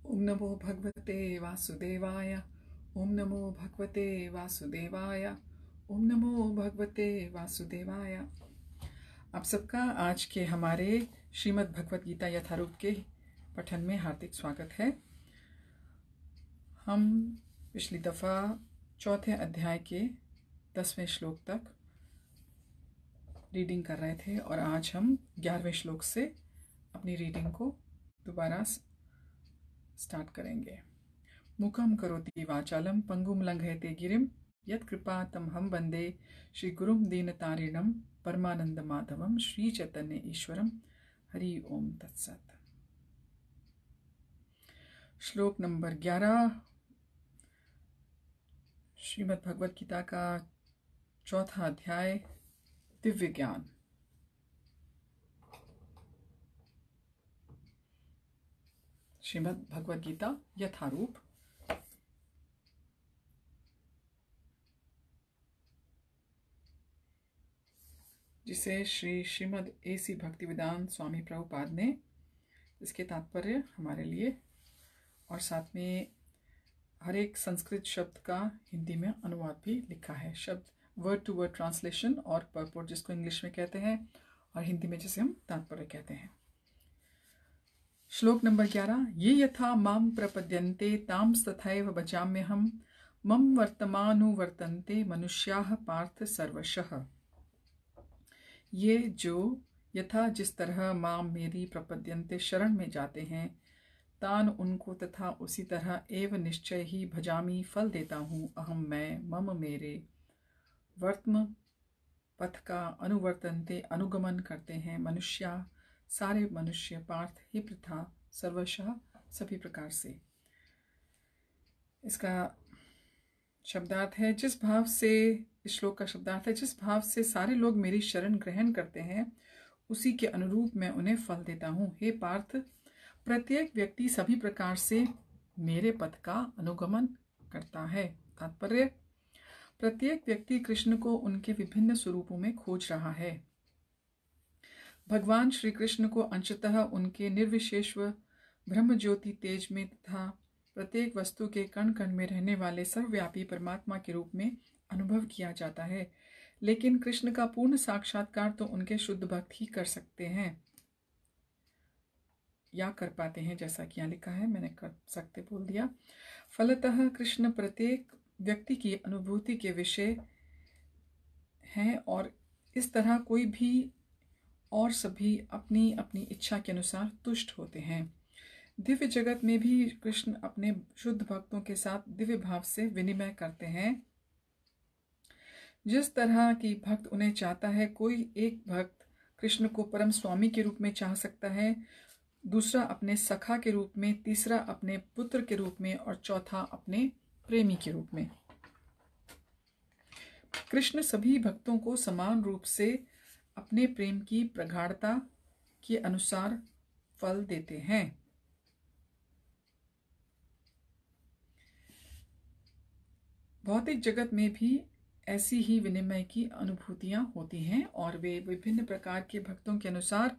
ओम नमो भगवते वासुदेवाय। ओम नमो भगवते वासुदेवाय। ओम नमो भगवते वासुदेवाय। आप सबका आज के हमारे श्रीमद् भगवत गीता यथारूप के पठन में हार्दिक स्वागत है। हम पिछली दफ़ा चौथे अध्याय के 10वें श्लोक तक रीडिंग कर रहे थे और आज हम 11वें श्लोक से अपनी रीडिंग को दोबारा स्टार्ट करेंगे। मुखम करोति वाचालम पंगुम लंघयते गिरिम यत् कृपातम हम वंदे श्री गुरुम दीनतारिणम परमानंद माधवम श्री चैतन्य ईश्वरम। हरि ओम तत्सत। श्लोक नंबर 11 श्रीमद् भगवत गीता का चौथा अध्याय दिव्य ज्ञान। श्रीमद् भगवत गीता यथारूप। जिसे श्री श्रीमद् A.C. भक्तिवेदांत स्वामी प्रभुपाद ने इसके तात्पर्य हमारे लिए और साथ में हर एक संस्कृत शब्द का हिंदी में अनुवाद भी लिखा है। शब्द वर्ड टू वर्ड ट्रांसलेशन और परपोर्ट जिसको इंग्लिश में कहते हैं और हिंदी में जिसे हम तात्पर्य कहते हैं। श्लोक नंबर 11। ये यथा माम प्रपद्यन्ते ताम तथैव भजाम्यहम् मम वर्तमानुवर्तन्ते मनुष्याः पार्थ सर्वशः। ये जो यथा जिस तरह माम मेरी प्रपद्यन्ते शरण में जाते हैं तान उनको तथा उसी तरह एव निश्चय ही भजामी फल देता हूँ। अहम मैं मम मेरे वर्तम पथ का अनुवर्तन्ते अनुगमन करते हैं मनुष्या सारे मनुष्य पार्थ ही प्रथा सर्वशः सभी प्रकार से। इसका शब्दार्थ है जिस भाव से इस श्लोक का शब्दार्थ है जिस भाव से सारे लोग मेरी शरण ग्रहण करते हैं उसी के अनुरूप मैं उन्हें फल देता हूँ। हे पार्थ, प्रत्येक व्यक्ति सभी प्रकार से मेरे पथ का अनुगमन करता है। तात्पर्य, प्रत्येक व्यक्ति कृष्ण को उनके विभिन्न स्वरूपों में खोज रहा है। भगवान श्री कृष्ण को अंशतः उनके निर्विशेष व ब्रह्म ज्योति तेज में तथा प्रत्येक वस्तु के कण कण में रहने वाले सर्वव्यापी परमात्मा के रूप में अनुभव किया जाता है, लेकिन कृष्ण का पूर्ण साक्षात्कार तो उनके शुद्ध भक्त ही कर सकते हैं या कर पाते हैं, जैसा कि यहाँ लिखा है। मैंने कर सकते बोल दिया। फलतः कृष्ण प्रत्येक व्यक्ति की अनुभूति के विषय हैं और इस तरह कोई भी और सभी अपनी अपनी इच्छा के अनुसार तुष्ट होते हैं। दिव्य जगत में भी कृष्ण अपने शुद्ध भक्तों के साथ दिव्य भाव से विनिमय करते हैं। जिस तरह की भक्त उन्हें चाहता है, कोई एक भक्त कृष्ण को परम स्वामी के रूप में चाह सकता है, दूसरा अपने सखा के रूप में, तीसरा अपने पुत्र के रूप में और चौथा अपने प्रेमी के रूप में। कृष्ण सभी भक्तों को समान रूप से अपने प्रेम की प्रगाढ़ता के अनुसार फल देते हैं। भौतिक जगत में भी ऐसी ही विनिमय की अनुभूतियां होती हैं और वे विभिन्न प्रकार के भक्तों के अनुसार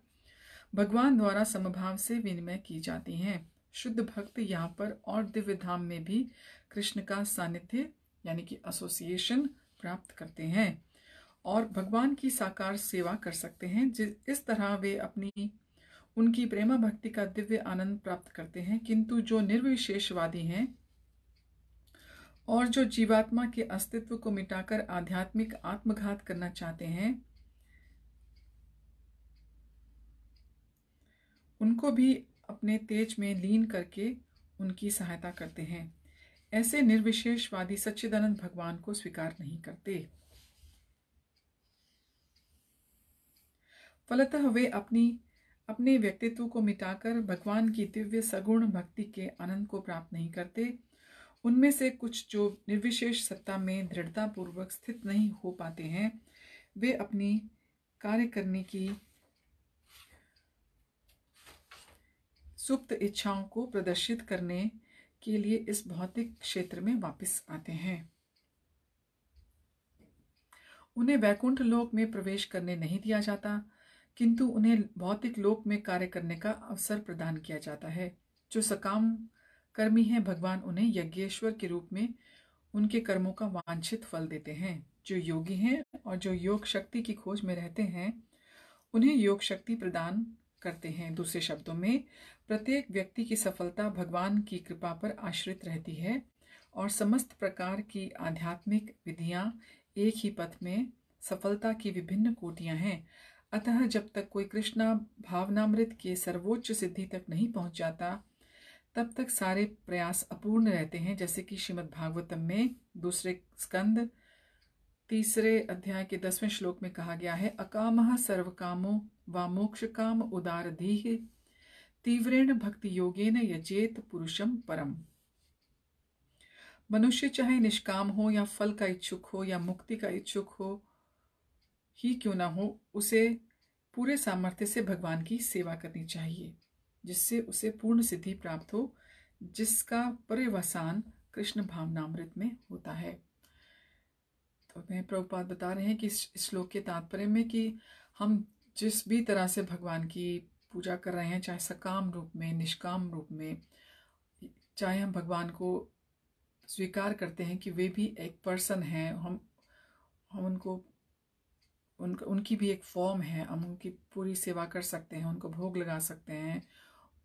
भगवान द्वारा समभाव से विनिमय की जाती हैं। शुद्ध भक्त यहाँ पर और दिव्य धाम में भी कृष्ण का सानिध्य यानी कि एसोसिएशन प्राप्त करते हैं और भगवान की साकार सेवा कर सकते हैं। इस तरह वे अपनी उनकी प्रेमा भक्ति का दिव्य आनंद प्राप्त करते हैं। किंतु जो निर्विशेषवादी हैं और जो जीवात्मा के अस्तित्व को मिटाकर आध्यात्मिक आत्मघात करना चाहते हैं, उनको भी अपने तेज में लीन करके उनकी सहायता करते हैं। ऐसे निर्विशेषवादी सच्चिदानंद भगवान को स्वीकार नहीं करते। फलतः वे अपने व्यक्तित्व को मिटाकर भगवान की दिव्य सगुण भक्ति के आनंद को प्राप्त नहीं करते। उनमें से कुछ जो निर्विशेष सत्ता में दृढ़ता पूर्वक स्थित नहीं हो पाते हैं, वे अपनी कार्य करने की सुप्त इच्छाओं को प्रदर्शित करने के लिए इस भौतिक क्षेत्र में वापस आते हैं। उन्हें वैकुंठ लोक में प्रवेश करने नहीं दिया जाता, किंतु उन्हें भौतिक लोक में कार्य करने का अवसर प्रदान किया जाता है। जो सकाम कर्मी हैं, भगवान उन्हें यज्ञेश्वर के रूप में उनके कर्मों का वांछित फल देते हैं। जो योगी हैं और जो योग शक्ति की खोज में रहते हैं उन्हें योग शक्ति प्रदान करते हैं। दूसरे शब्दों में, प्रत्येक व्यक्ति की सफलता भगवान की कृपा पर आश्रित रहती है और समस्त प्रकार की आध्यात्मिक विधियां एक ही पथ में सफलता की विभिन्न कोटियां हैं। अतः जब तक कोई कृष्णा भावनामृत के सर्वोच्च सिद्धि तक नहीं पहुंच जाता तब तक सारे प्रयास अपूर्ण रहते हैं। जैसे कि श्रीमद् भागवतम में दूसरे स्कंद 3 अध्याय के 10वें श्लोक में कहा गया है, अकामः सर्वकामो वा मोक्ष काम उदारधीः तीव्रेण भक्ति योगेन यजेत पुरुषम परम। मनुष्य चाहे निष्काम हो या फल का इच्छुक हो या मुक्ति का इच्छुक हो ही क्यों ना हो, उसे पूरे सामर्थ्य से भगवान की सेवा करनी चाहिए जिससे उसे पूर्ण सिद्धि प्राप्त हो, जिसका पर्यवसान कृष्ण भावनामृत में होता है। तो मैं प्रभुपाद बता रहे हैं कि इस श्लोक के तात्पर्य में कि हम जिस भी तरह से भगवान की पूजा कर रहे हैं, चाहे सकाम रूप में, निष्काम रूप में, चाहे हम भगवान को स्वीकार करते हैं कि वे भी एक पर्सन हैं, हम उनको उनकी भी एक फॉर्म है, हम उनकी पूरी सेवा कर सकते हैं, उनको भोग लगा सकते हैं,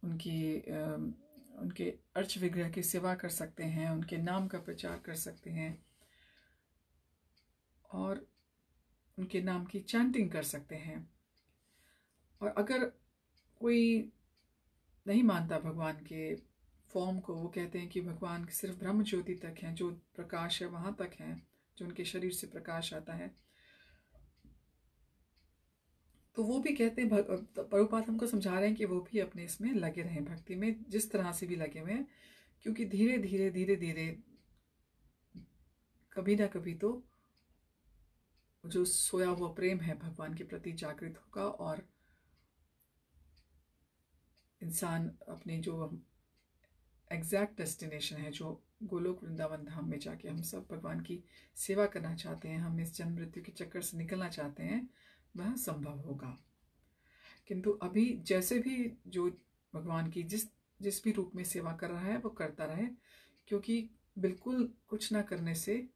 उनके अर्च विग्रह की सेवा कर सकते हैं, उनके नाम का प्रचार कर सकते हैं और उनके नाम की चैंटिंग कर सकते हैं। और अगर कोई नहीं मानता भगवान के फॉर्म को, वो कहते हैं कि भगवान सिर्फ ब्रह्म ज्योति तक हैं, जो प्रकाश है वहाँ तक हैं, जो उनके शरीर से प्रकाश आता है, तो वो भी कहते हैं, प्रभुपाद हमको समझा रहे हैं कि वो भी अपने इसमें लगे रहें, भक्ति में जिस तरह से भी लगे हुए हैं, क्योंकि धीरे धीरे कभी ना कभी तो जो सोया हुआ प्रेम है भगवान के प्रति जागृत होगा और इंसान अपने जो एग्जैक्ट डेस्टिनेशन है, जो गोलोक वृंदावन धाम में जाके हम सब भगवान की सेवा करना चाहते हैं, हम इस जन्म मृत्यु के चक्कर से निकलना चाहते हैं, वह संभव होगा। किंतु अभी जैसे भी जो भगवान की जिस भी रूप में सेवा कर रहा है वो करता रहे, क्योंकि बिल्कुल कुछ ना करने से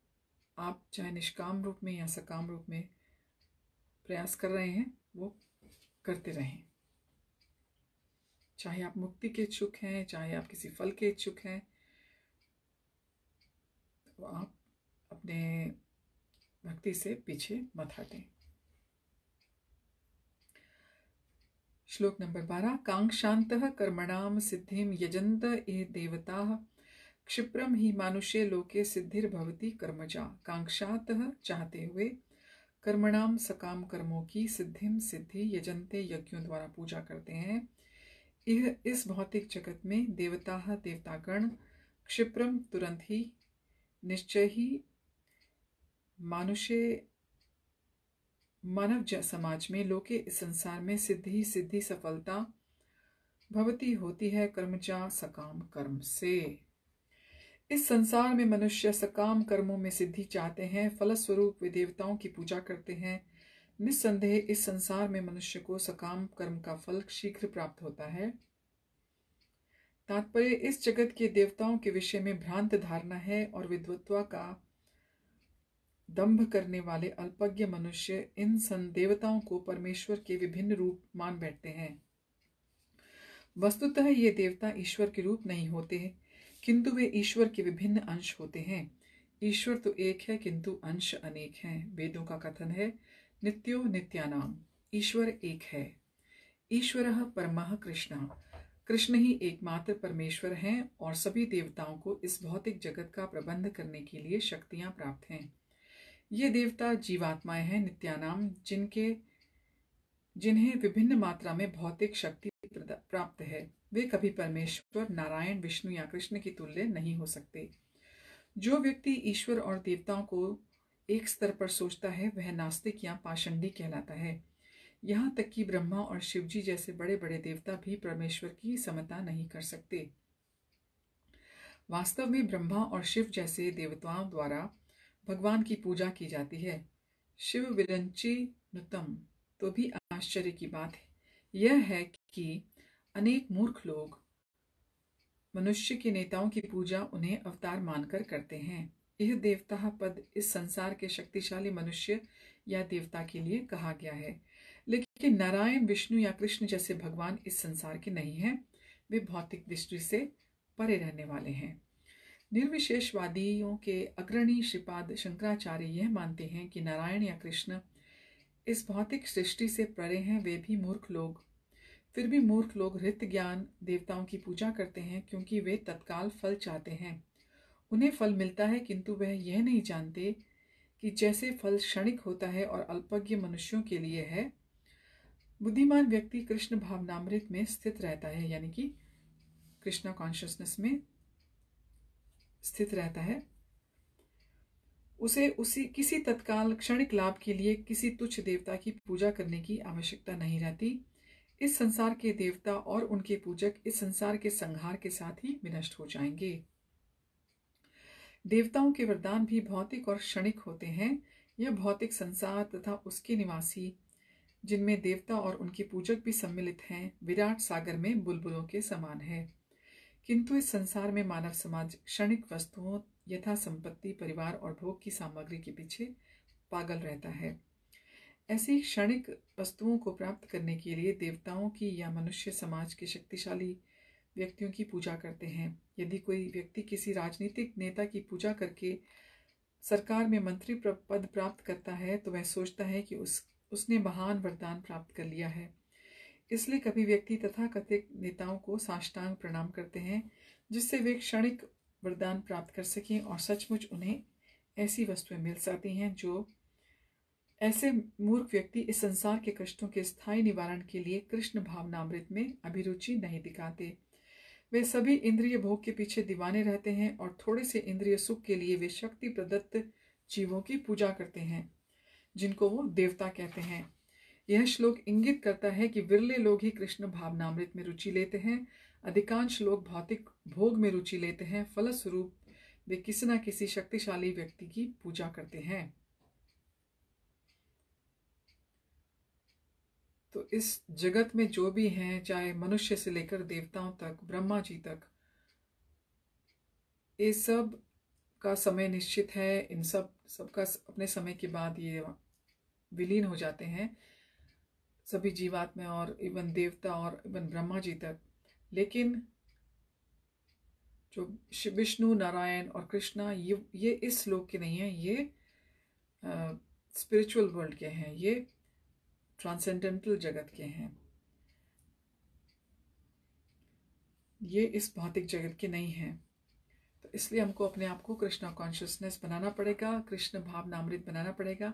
आप चाहे निष्काम रूप में या सकाम रूप में प्रयास कर रहे हैं, वो करते रहें। चाहे आप मुक्ति के इच्छुक हैं, चाहे आप किसी फल के इच्छुक हैं, तो आप अपने भक्ति से पीछे मत हटें। श्लोक नंबर 12, कांक्षान्तः कर्मणाम सिद्धिम यजन्त ये देवताः क्षिप्रम ही मानुष्य लोके सिद्धिर्भवति कर्मजा। कांक्षातः चाहते हुए, कर्मणाम सकाम कर्मों की, सिद्धि यजन्ते यज्ञों द्वारा पूजा करते हैं। यह इस भौतिक जगत में देवतागण क्षिप्रम तुरंत ही, निश्चय ही मानव समाज में, लोके इस संसार में सिद्धि सफलता भवती होती है कर्मजा सकाम कर्म से। इस संसार में मनुष्य सकाम कर्मों में सिद्धि चाहते हैं, फलस्वरूप वे देवताओं की पूजा करते हैं। निस्संदेह इस संसार में मनुष्य को सकाम कर्म का फल शीघ्र प्राप्त होता है। तात्पर्य, इस जगत के देवताओं के विषय में भ्रांत धारणा है और विद्वत्ता का दंभ करने वाले अल्पज्ञ मनुष्य इन देवताओं को परमेश्वर के विभिन्न रूप मान बैठते हैं। वस्तुतः ये देवता ईश्वर के रूप नहीं होते, किंतु वे ईश्वर के विभिन्न अंश होते हैं। ईश्वर तो एक है किंतु अंश अनेक हैं। वेदों का कथन है, नित्यो नित्यानाम, ईश्वर एक है। ईश्वरः परमः कृष्णः, कृष्ण ही एकमात्र परमेश्वर हैं और सभी देवताओं को इस भौतिक जगत का प्रबंध करने के लिए शक्तियां प्राप्त हैं। ये देवता जीवात्माएं हैं, नित्यानाम, जिन्हें विभिन्न मात्रा में भौतिक शक्ति प्राप्त है। वे कभी परमेश्वर, नारायण, विष्णु या कृष्ण की तुल्य नहीं हो सकते। जो व्यक्ति ईश्वर और देवताओं को एक स्तर पर सोचता है वह नास्तिक या पाषंडी कहलाता है। यहाँ तक कि ब्रह्मा और शिव जी जैसे बड़े बड़े देवता भी परमेश्वर की समता नहीं कर सकते। वास्तव में ब्रह्मा और शिव जैसे देवताओं द्वारा भगवान की पूजा की जाती है। शिव विरंची नुतम। तो भी आश्चर्य की बात यह है कि अनेक मूर्ख लोग मनुष्य के नेताओं की पूजा उन्हें अवतार मानकर करते हैं। यह देवता पद इस संसार के शक्तिशाली मनुष्य या देवता के लिए कहा गया है, लेकिन नारायण, विष्णु या कृष्ण जैसे भगवान इस संसार के नहीं हैं। वे भौतिक दृष्टि से परे रहने वाले हैं। निर्विशेषवादियों के अग्रणी श्रीपाद शंकराचार्य यह मानते हैं कि नारायण या कृष्ण इस भौतिक सृष्टि से परे हैं। वे भी मूर्ख लोग फिर भी मूर्ख लोग हृत ज्ञान देवताओं की पूजा करते हैं, क्योंकि वे तत्काल फल चाहते हैं। उन्हें फल मिलता है, किंतु वह यह नहीं जानते कि जैसे फल क्षणिक होता है और अल्पज्ञ मनुष्यों के लिए है। बुद्धिमान व्यक्ति कृष्ण भावनामृत में स्थित रहता है, यानी कि कृष्णा कॉन्शियसनेस में स्थित रहता है। उसे किसी तत्काल क्षणिक लाभ के लिए किसी तुच्छ देवता की पूजा करने की आवश्यकता नहीं रहती। इस संसार के देवता और उनके पूजक इस संसार के संहार के साथ ही विनष्ट हो जाएंगे। देवताओं के वरदान भी भौतिक और क्षणिक होते हैं। यह भौतिक संसार तथा उसके निवासी, जिनमें देवता और उनके पूजक भी सम्मिलित हैं, विराट सागर में बुलबुलों के समान है। किंतु इस संसार में मानव समाज क्षणिक वस्तुओं यथा संपत्ति, परिवार और भोग की सामग्री के पीछे पागल रहता है। ऐसी क्षणिक वस्तुओं को प्राप्त करने के लिए देवताओं की या मनुष्य समाज के शक्तिशाली व्यक्तियों की पूजा करते हैं। यदि कोई व्यक्ति किसी राजनीतिक नेता की पूजा करके सरकार में मंत्री पद प्राप्त करता है, तो वह सोचता है कि उसने महान वरदान प्राप्त कर लिया है। इसलिए कभी व्यक्ति तथाकथित नेताओं को साष्टांग प्रणाम करते हैं, जिससे वे क्षणिक वरदान प्राप्त कर सकें, और सचमुच उन्हें ऐसी वस्तुएं मिल जाती हैं। जो ऐसे मूर्ख व्यक्ति इस संसार के कष्टों के स्थायी निवारण के लिए कृष्ण भावनामृत में अभिरुचि नहीं दिखाते। वे सभी इंद्रिय भोग के पीछे दीवाने रहते हैं, और थोड़े से इंद्रिय सुख के लिए वे शक्ति प्रदत्त जीवों की पूजा करते हैं, जिनको वो देवता कहते हैं। यह श्लोक इंगित करता है कि विरले लोग ही कृष्ण भावनामृत में रुचि लेते हैं। अधिकांश लोग भौतिक भोग में रुचि लेते हैं। फलस्वरूप वे किसी न किसी शक्तिशाली व्यक्ति की पूजा करते हैं। तो इस जगत में जो भी हैं, चाहे मनुष्य से लेकर देवताओं तक, ब्रह्मा जी तक, ये सब का समय निश्चित है। इन सबका अपने समय के बाद ये विलीन हो जाते हैं, सभी जीवात्मा और इवन देवता और इवन ब्रह्मा जी तक। लेकिन जो विष्णु, नारायण और कृष्णा, ये इस लोक के नहीं है। ये स्पिरिचुअल वर्ल्ड के हैं, ये ट्रांसेंडेंटल जगत के हैं, ये इस भौतिक जगत के नहीं हैं। तो इसलिए हमको अपने आप को कृष्णा कॉन्शियसनेस बनाना पड़ेगा, कृष्ण भावनामृत बनाना पड़ेगा,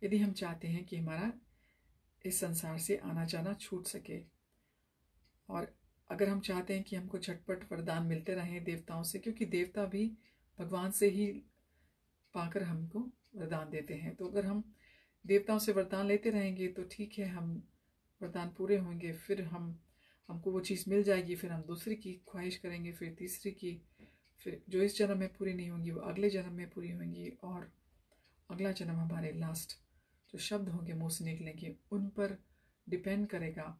यदि हम चाहते हैं कि हमारा इस संसार से आना जाना छूट सके। और अगर हम चाहते हैं कि हमको झटपट वरदान मिलते रहें देवताओं से, क्योंकि देवता भी भगवान से ही पाकर हमको वरदान देते हैं, तो अगर हम देवताओं से वरदान लेते रहेंगे तो ठीक है, हम वरदान पूरे होंगे, फिर हमको वो चीज़ मिल जाएगी, फिर हम दूसरी की ख्वाहिश करेंगे, फिर तीसरी की, फिर जो इस जन्म में पूरी नहीं होंगी वो अगले जन्म में पूरी होंगी, और अगला जन्म हमारे लास्ट जो शब्द होंगे मुंह से निकलेंगे उन पर डिपेंड करेगा।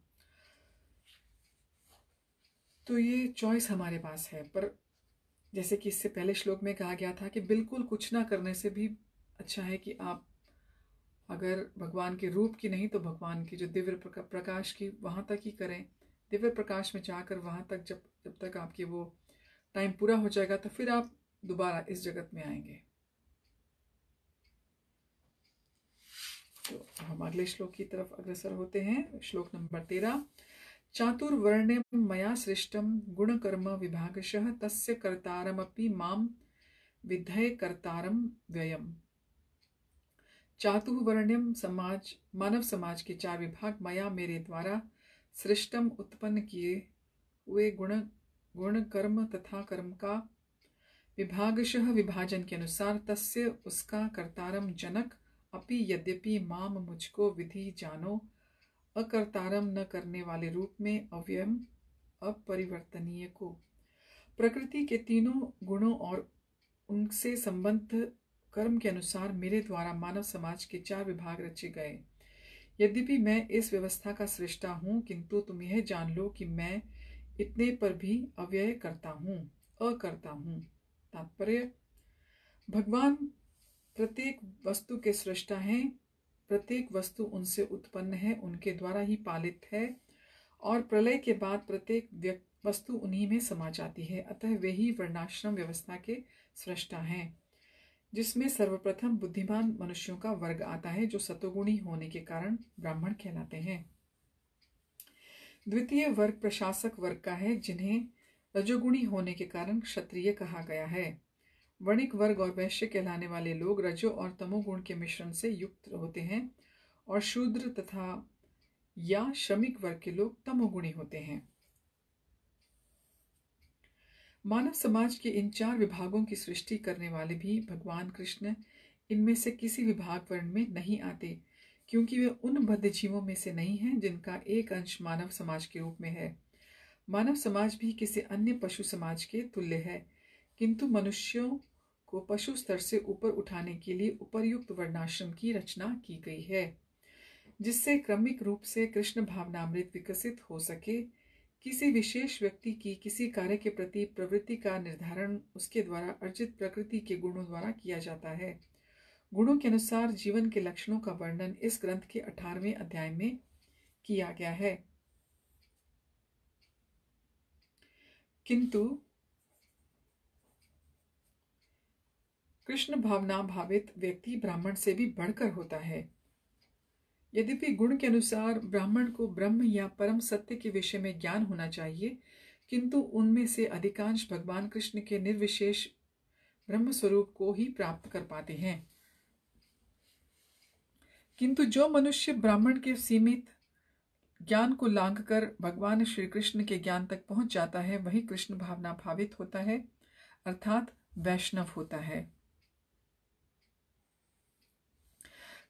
तो ये चॉइस हमारे पास है। पर जैसे कि इससे पहले श्लोक में कहा गया था कि बिल्कुल कुछ ना करने से भी अच्छा है कि आप अगर भगवान के रूप की नहीं तो भगवान की जो दिव्य प्रकाश की वहाँ तक ही करें। दिव्य प्रकाश में जाकर वहाँ तक जब तक आपके वो टाइम पूरा हो जाएगा, तो फिर आप दोबारा इस जगत में आएंगे। तो हम अगले श्लोक की तरफ अग्रसर होते हैं। श्लोक नंबर 13। चातुर्वर्ण्यं मया सृष्टं गुणकर्म विभागशः तस्य कर्तारमपि मां विद्धये कर्तारं व्ययम्। चातुर्वर्ण्यम समाज, मानव समाज के 4 विभाग मया, मेरे द्वारा, सृष्टम उत्पन्न किए हुए गुण कर्म तथा कर्म का विभागशः विभाजन के अनुसार, तस्य उसका, कर्तारम जनक, अपि यद्यपि माम मुझको विधि जानो, अकर्तारम न करने वाले रूप में, अव्ययम अपरिवर्तनीय को। प्रकृति के तीनों गुणों और उनसे संबद्ध कर्म के अनुसार मेरे द्वारा मानव समाज के 4 विभाग रचे गए। यद्यपि मैं इस व्यवस्था का सृष्टा हूँ, किंतु तुम यह जान लो कि मैं इतने पर भी अव्यय करता हूँ, अकर्ता हूँ। तात्पर्य, भगवान प्रत्येक वस्तु के सृष्टा हैं, प्रत्येक वस्तु उनसे उत्पन्न है, उनके द्वारा ही पालित है, और प्रलय के बाद प्रत्येक वस्तु उन्हीं में समा जाती है। अतः वे ही वर्णाश्रम व्यवस्था के सृष्टा हैं, जिसमें सर्वप्रथम बुद्धिमान मनुष्यों का वर्ग आता है, जो सतोगुणी होने के कारण ब्राह्मण कहलाते हैं। द्वितीय वर्ग प्रशासक वर्ग का है, जिन्हें रजोगुणी होने के कारण क्षत्रिय कहा गया है। वणिक वर्ग और वैश्य कहलाने वाले लोग रजो और तमोगुण के मिश्रण से युक्त होते हैं, और शूद्र तथा या श्रमिक वर्ग के लोग तमोगुणी होते हैं। मानव समाज के इन 4 विभागों की सृष्टि करने वाले भी भगवान कृष्ण इनमें से किसी विभाग वर्ण में नहीं आते, क्योंकि वे उन बद्ध जीवों में से नहीं हैं जिनका एक अंश मानव समाज के रूप में है। मानव समाज भी किसी अन्य पशु समाज के तुल्य है, किंतु मनुष्यों को पशु स्तर से ऊपर उठाने के लिए उपर्युक्त वर्णाश्रम की रचना की गई है, जिससे क्रमिक रूप से कृष्ण भावनामृत विकसित हो सके। किसी विशेष व्यक्ति की किसी कार्य के प्रति प्रवृत्ति का निर्धारण उसके द्वारा अर्जित प्रकृति के गुणों द्वारा किया जाता है। गुणों के अनुसार जीवन के लक्षणों का वर्णन इस ग्रंथ के 18वें अध्याय में किया गया है। किंतु कृष्ण भावना भावित व्यक्ति ब्राह्मण से भी बढ़कर होता है। यद्यपि गुण के अनुसार ब्राह्मण को ब्रह्म या परम सत्य के विषय में ज्ञान होना चाहिए, किंतु उनमें से अधिकांश भगवान कृष्ण के निर्विशेष ब्रह्म स्वरूप को ही प्राप्त कर पाते हैं। किंतु जो मनुष्य ब्राह्मण के सीमित ज्ञान को लांघकर भगवान श्री कृष्ण के ज्ञान तक पहुंच जाता है, वही कृष्ण भावना भावित होता है, अर्थात वैष्णव होता है।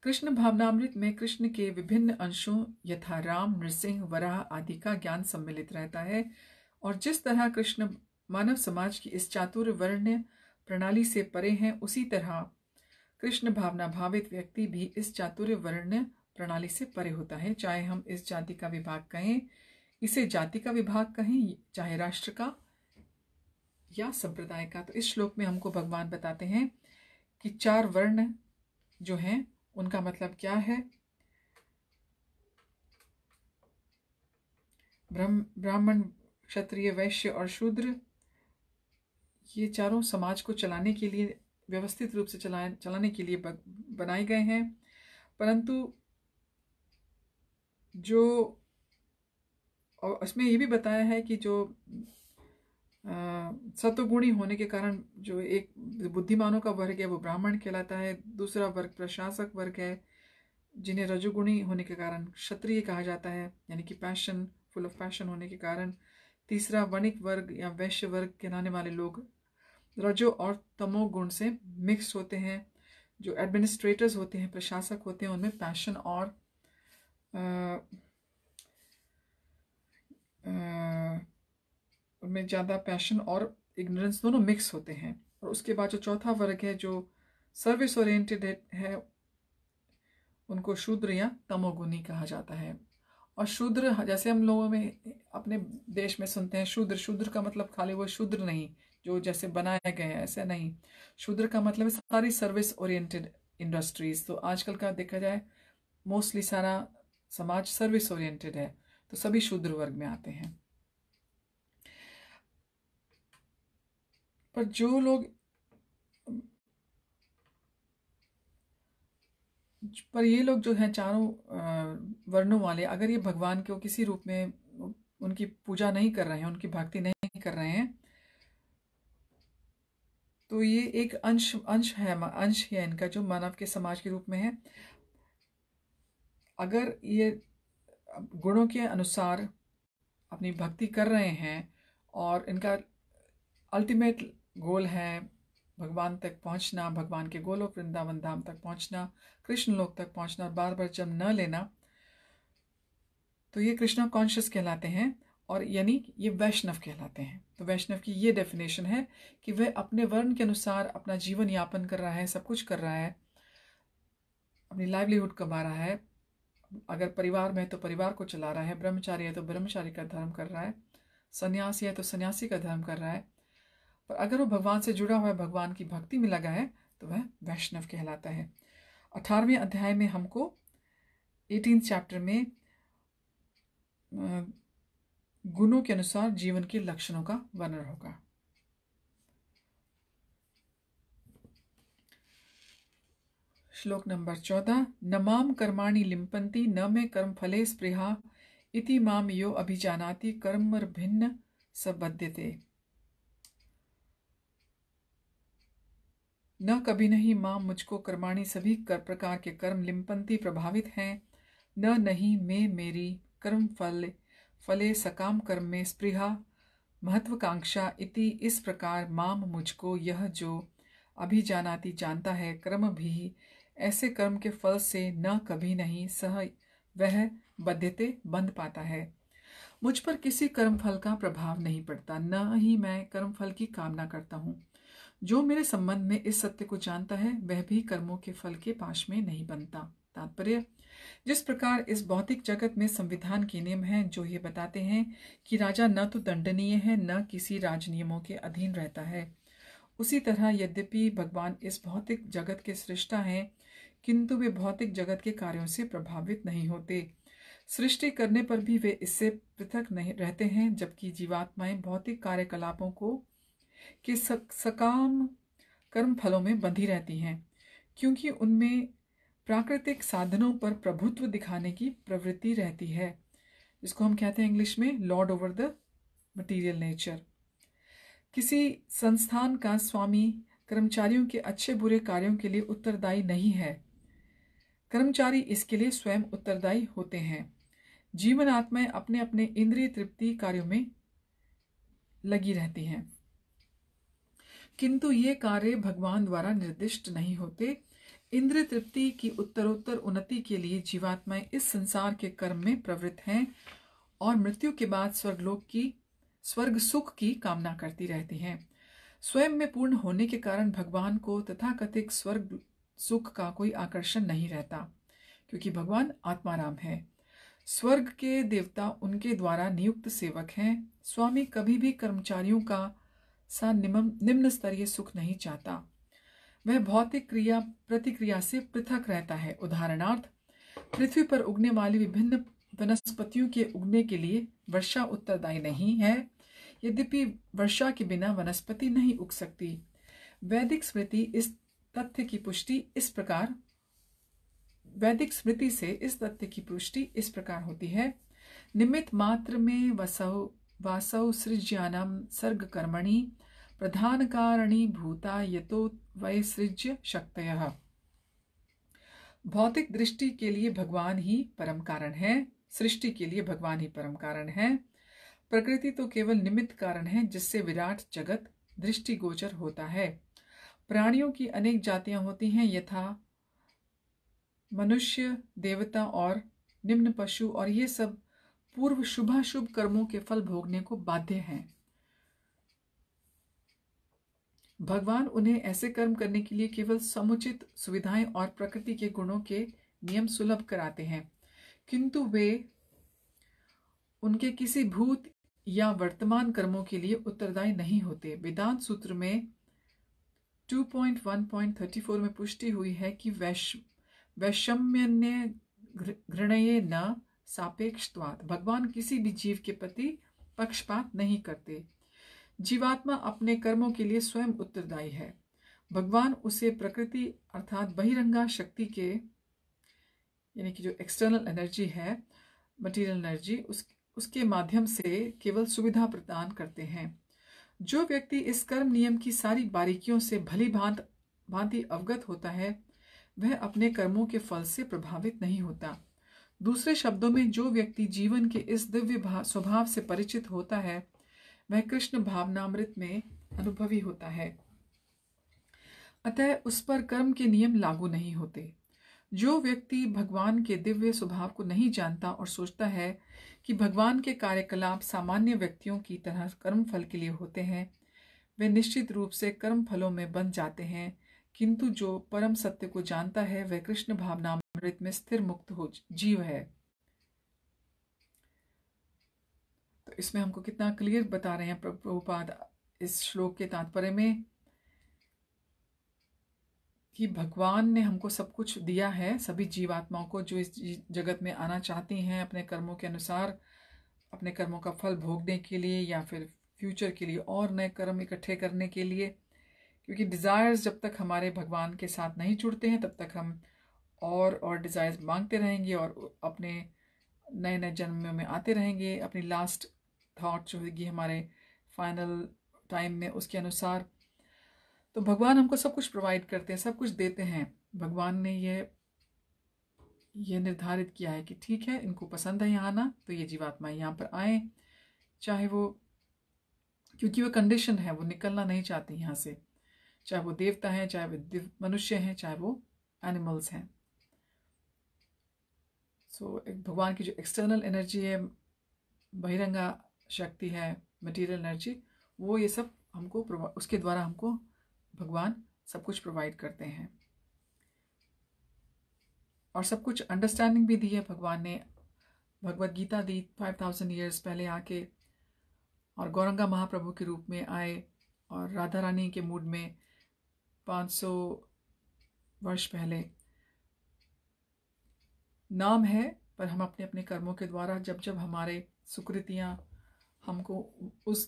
कृष्ण भावनामृत में कृष्ण के विभिन्न अंशों यथा राम, नृसिंह, वराह आदि का ज्ञान सम्मिलित रहता है, और जिस तरह कृष्ण मानव समाज की इस चातुर्य वर्ण प्रणाली से परे हैं, उसी तरह कृष्ण भावना भावित व्यक्ति भी इस चातुर्य वर्ण प्रणाली से परे होता है। चाहे हम इस जाति का विभाग कहें, इसे जाति का विभाग कहें, चाहे राष्ट्र का या संप्रदाय का। तो इस श्लोक में हमको भगवान बताते हैं कि 4 वर्ण जो हैं उनका मतलब क्या है। ब्राह्मण, क्षत्रिय, वैश्य और शूद्र, ये चारों समाज को चलाने के लिए, व्यवस्थित रूप से चलाने के लिए बनाए गए हैं। परंतु जो, और इसमें ये भी बताया है कि जो सत्वगुणी होने के कारण जो एक बुद्धिमानों का वर्ग है वो ब्राह्मण कहलाता है। दूसरा वर्ग प्रशासक वर्ग है, जिन्हें रजोगुणी होने के कारण क्षत्रिय कहा जाता है, यानी कि पैशन, फुल ऑफ पैशन होने के कारण। तीसरा वणिक वर्ग या वैश्य वर्ग कहलाने वाले लोग रजो और तमो गुण से मिक्स होते हैं। जो एडमिनिस्ट्रेटर्स होते हैं, प्रशासक होते हैं, उनमें पैशन और उनमें ज़्यादा पैशन और इग्नोरेंस दोनों मिक्स होते हैं। और उसके बाद जो चौथा वर्ग है जो सर्विस ओरिएंटेड है, उनको शूद्र या तमोगुणी कहा जाता है। और शूद्र, जैसे हम लोगों में अपने देश में सुनते हैं शूद्र, शूद्र का मतलब खाली वो शूद्र नहीं जो जैसे बनाए गए हैं, ऐसा नहीं। शूद्र का मतलब है सारी सर्विस ओरिएंटेड इंडस्ट्रीज। तो आजकल का देखा जाए मोस्टली सारा समाज सर्विस ओरिएंटेड है, तो सभी शूद्र वर्ग में आते हैं। पर जो लोग ये लोग जो हैं चारों वर्णों वाले, अगर ये भगवान को किसी रूप में उनकी पूजा नहीं कर रहे हैं, उनकी भक्ति नहीं कर रहे हैं, तो ये एक अंश है इनका जो मानव के समाज के रूप में है। अगर ये गुणों के अनुसार अपनी भक्ति कर रहे हैं और इनका अल्टीमेट गोल है भगवान तक पहुंचना, भगवान के गोलोक वृंदावन धाम तक पहुंचना, कृष्ण लोक तक पहुंचना और बार बार जन्म न लेना, तो ये कृष्णा कॉन्शियस कहलाते हैं, और यानी ये वैष्णव कहलाते हैं। तो वैष्णव की ये डेफिनेशन है कि वह अपने वर्ण के अनुसार अपना जीवन यापन कर रहा है, सब कुछ कर रहा है, अपनी लाइवलीहुड कमा रहा है। अगर परिवार में है तो परिवार को चला रहा है, ब्रह्मचारी है तो ब्रह्मचारी का धर्म कर रहा है, सन्यासी है तो सन्यासी का धर्म कर रहा है, पर अगर वो भगवान से जुड़ा हुआ है, भगवान की भक्ति में लगा है, तो वह वैष्णव कहलाता है। 18वें अध्याय में हमको 18 चैप्टर में गुणों के अनुसार जीवन के लक्षणों का वर्णन होगा। श्लोक नंबर 14। न माम कर्माणि लिम्पन्ति न मे कर्म फले स्पृहा इति माम यो अभिजानाति कर्म भिन्न स बध्यते। न कभी नहीं मां मुझको कर्माणि सभी प्रकार के कर्म लिम्पन्ति प्रभावित हैं, न नहीं मैं मेरी कर्म फले सकाम कर्म में स्पृहा महत्वाकांक्षा इति इस प्रकार माम मुझको यह जो अभिजानाति जानता है कर्म भी ऐसे कर्म के फल से न कभी नहीं सह वह बध्यते बंध पाता है। मुझ पर किसी कर्म फल का प्रभाव नहीं पड़ता, न ही मैं कर्म फल की कामना करता हूँ। जो मेरे संबंध में इस सत्य को जानता है वह भी कर्मों के फल के पाश में नहीं बनता। तात्पर्य, जिस प्रकार इस भौतिक जगत में संविधान के नियम हैं जो ये बताते हैं कि राजा न तो दंडनीय है न किसी राज नियमों के अधीन रहता है, उसी तरह यद्यपि भगवान इस भौतिक जगत के सृष्टा हैं, किंतु वे भौतिक जगत के कार्यों से प्रभावित नहीं होते। सृष्टि करने पर भी वे इससे पृथक नहीं रहते हैं, जबकि जीवात्माएं भौतिक कार्यकलापों को के सकाम कर्म फलों में बंधी रहती हैं, क्योंकि उनमें प्राकृतिक साधनों पर प्रभुत्व दिखाने की प्रवृत्ति रहती है, जिसको हम कहते हैं इंग्लिश में Lord over the material nature. किसी संस्थान का स्वामी कर्मचारियों के अच्छे बुरे कार्यों के लिए उत्तरदायी नहीं है, कर्मचारी इसके लिए स्वयं उत्तरदायी होते हैं। जीवन आत्माएं अपने अपने इंद्रिय तृप्ति कार्यों में लगी रहती हैं, किंतु ये कार्य भगवान द्वारा निर्दिष्ट नहीं होते। इंद्रिय तृप्ति की उत्तरोत्तर उन्नति के लिए जीवात्माएं इस संसार के कर्म में प्रवृत्त हैं और मृत्यु के बाद स्वर्ग सुख की कामना करती रहती हैं। स्वयं में पूर्ण होने के कारण भगवान को तथाकथित स्वर्ग सुख का कोई आकर्षण नहीं रहता, क्योंकि भगवान आत्माराम है। स्वर्ग के देवता उनके द्वारा नियुक्त सेवक हैं। स्वामी कभी भी कर्मचारियों का सा निम्न स्तरीय सुख नहीं चाहता, वह भौतिक क्रिया प्रतिक्रिया से पृथक रहता है। उदाहरणार्थ, पृथ्वी पर उगने वाली विभिन्न वनस्पतियों के उगने के लिए वर्षा उत्तरदायी नहीं है, यद्यपि वर्षा के बिना वनस्पति नहीं उग सकती। वैदिक स्मृति इस तथ्य की पुष्टि इस तथ्य की पुष्टि इस प्रकार होती है। निमित्त मात्र में वासौ सृज्यानां सर्ग कर्मणि प्रधान कारणी भूता यतो वैसृज्य शक्तयः। भौतिक दृष्टि के लिए भगवान ही परम कारण है, सृष्टि के लिए भगवान ही परम कारण है। प्रकृति तो केवल निमित्त कारण है जिससे विराट जगत दृष्टिगोचर होता है। प्राणियों की अनेक जातियां होती हैं, यथा मनुष्य, देवता और निम्न पशु, और ये सब पूर्व शुभाशुभ कर्मों के फल भोगने को बाध्य हैं। भगवान उन्हें ऐसे कर्म करने के लिए केवल समुचित सुविधाएं और प्रकृति के गुणों के नियम सुलभ कराते हैं, किंतु वे उनके किसी भूत या वर्तमान कर्मों के लिए उत्तरदायी नहीं होते। वेदांत सूत्र में 2.1.34 में पुष्टि हुई है कि वैषम्यन्य घृणये न सापेक्षत्वात्। भगवान किसी भी जीव के प्रति पक्षपात नहीं करते। जीवात्मा अपने कर्मों के लिए स्वयं उत्तरदायी है। भगवान उसे प्रकृति अर्थात बहिरंगा शक्ति के, यानी कि जो एक्सटर्नल एनर्जी है, मटेरियल एनर्जी, उसके माध्यम से केवल सुविधा प्रदान करते हैं। जो व्यक्ति इस कर्म नियम की सारी बारीकियों से भली भांति अवगत होता है, वह अपने कर्मों के फल से प्रभावित नहीं होता। दूसरे शब्दों में, जो व्यक्ति जीवन के इस दिव्य स्वभाव से परिचित होता है, वह कृष्ण भावनामृत में अनुभवी होता है, अतः उस पर कर्म के नियम लागू नहीं होते। जो व्यक्ति भगवान के दिव्य स्वभाव को नहीं जानता और सोचता है कि भगवान के कार्यकलाप सामान्य व्यक्तियों की तरह कर्म फल के लिए होते हैं, वे निश्चित रूप से कर्म फलों में बंध जाते हैं, किंतु जो परम सत्य को जानता है वह कृष्ण भावनामृत में स्थिर मुक्त हो जीव है। तो इसमें हमको कितना क्लियर बता रहे हैं प्रभुपाद इस श्लोक के तात्पर्य में कि भगवान ने हमको सब कुछ दिया है, सभी जीवात्माओं को जो इस जगत में आना चाहती हैं अपने कर्मों के अनुसार, अपने कर्मों का फल भोगने के लिए या फिर फ्यूचर के लिए और नए कर्म इकट्ठे करने के लिए। क्योंकि डिज़ायर्स जब तक हमारे भगवान के साथ नहीं जुड़ते हैं तब तक हम और डिज़ायर्स मांगते रहेंगे और अपने नए नए जन्मों में आते रहेंगे अपनी लास्ट थॉट जो होगी हमारे फाइनल टाइम में उसके अनुसार। तो भगवान हमको सब कुछ प्रोवाइड करते हैं, सब कुछ देते हैं। भगवान ने ये निर्धारित किया है कि ठीक है, इनको पसंद है यहाँ आना तो ये जीवात्मा यहाँ पर आए, चाहे वो, क्योंकि वो कंडीशन है, वो निकलना नहीं चाहती यहाँ से, चाहे वो देवता हैं, चाहे वो मनुष्य हैं, चाहे वो एनिमल्स हैं। सो एक भगवान की जो एक्सटर्नल एनर्जी है, बहिरंगा शक्ति है, मटेरियल एनर्जी, वो ये सब हमको उसके द्वारा हमको भगवान सब कुछ प्रोवाइड करते हैं और सब कुछ अंडरस्टैंडिंग भी दी है। भगवान ने भगवत गीता दी 5000 ईयर्स पहले आके, और गौरंगा महाप्रभु के रूप में आए, और राधा रानी के मूड में 500 वर्ष पहले। नाम है, पर हम अपने अपने कर्मों के द्वारा जब जब हमारे सुकृतियाँ हमको उस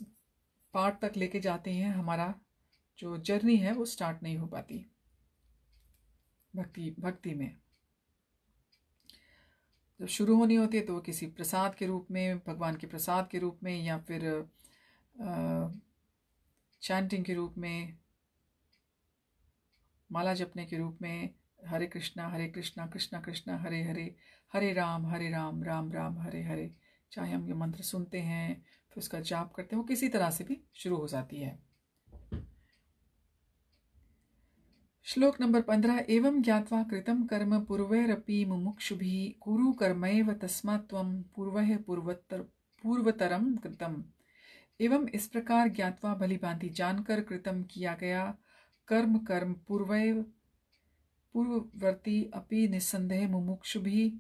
पार्ट तक लेके जाती हैं, हमारा जो जर्नी है वो स्टार्ट नहीं हो पाती भक्ति में। जब शुरू होनी होती है तो वो किसी प्रसाद के रूप में, भगवान के प्रसाद के रूप में, या फिर चैंटिंग के रूप में, माला जपने के रूप में, हरे कृष्णा कृष्णा कृष्णा हरे हरे, हरे राम राम राम हरे हरे, चाहे हम ये मंत्र सुनते हैं फिर उसका जाप करते हैं, वो किसी तरह से भी शुरू हो जाती है। श्लोक नंबर 15। एवं ज्ञात्वा कृतं कर्म पूर्वैरपि मुमुक्षुभिः कुरु कर्मैव तस्मात् त्वं पूर्वतरम कृतम्। एवं इस प्रकार ज्ञात्वा भलीभांति जानकर कृतम किया गया कर्म पूर्ववर्ती अपि निस्संदेह मुमुक्षुभिः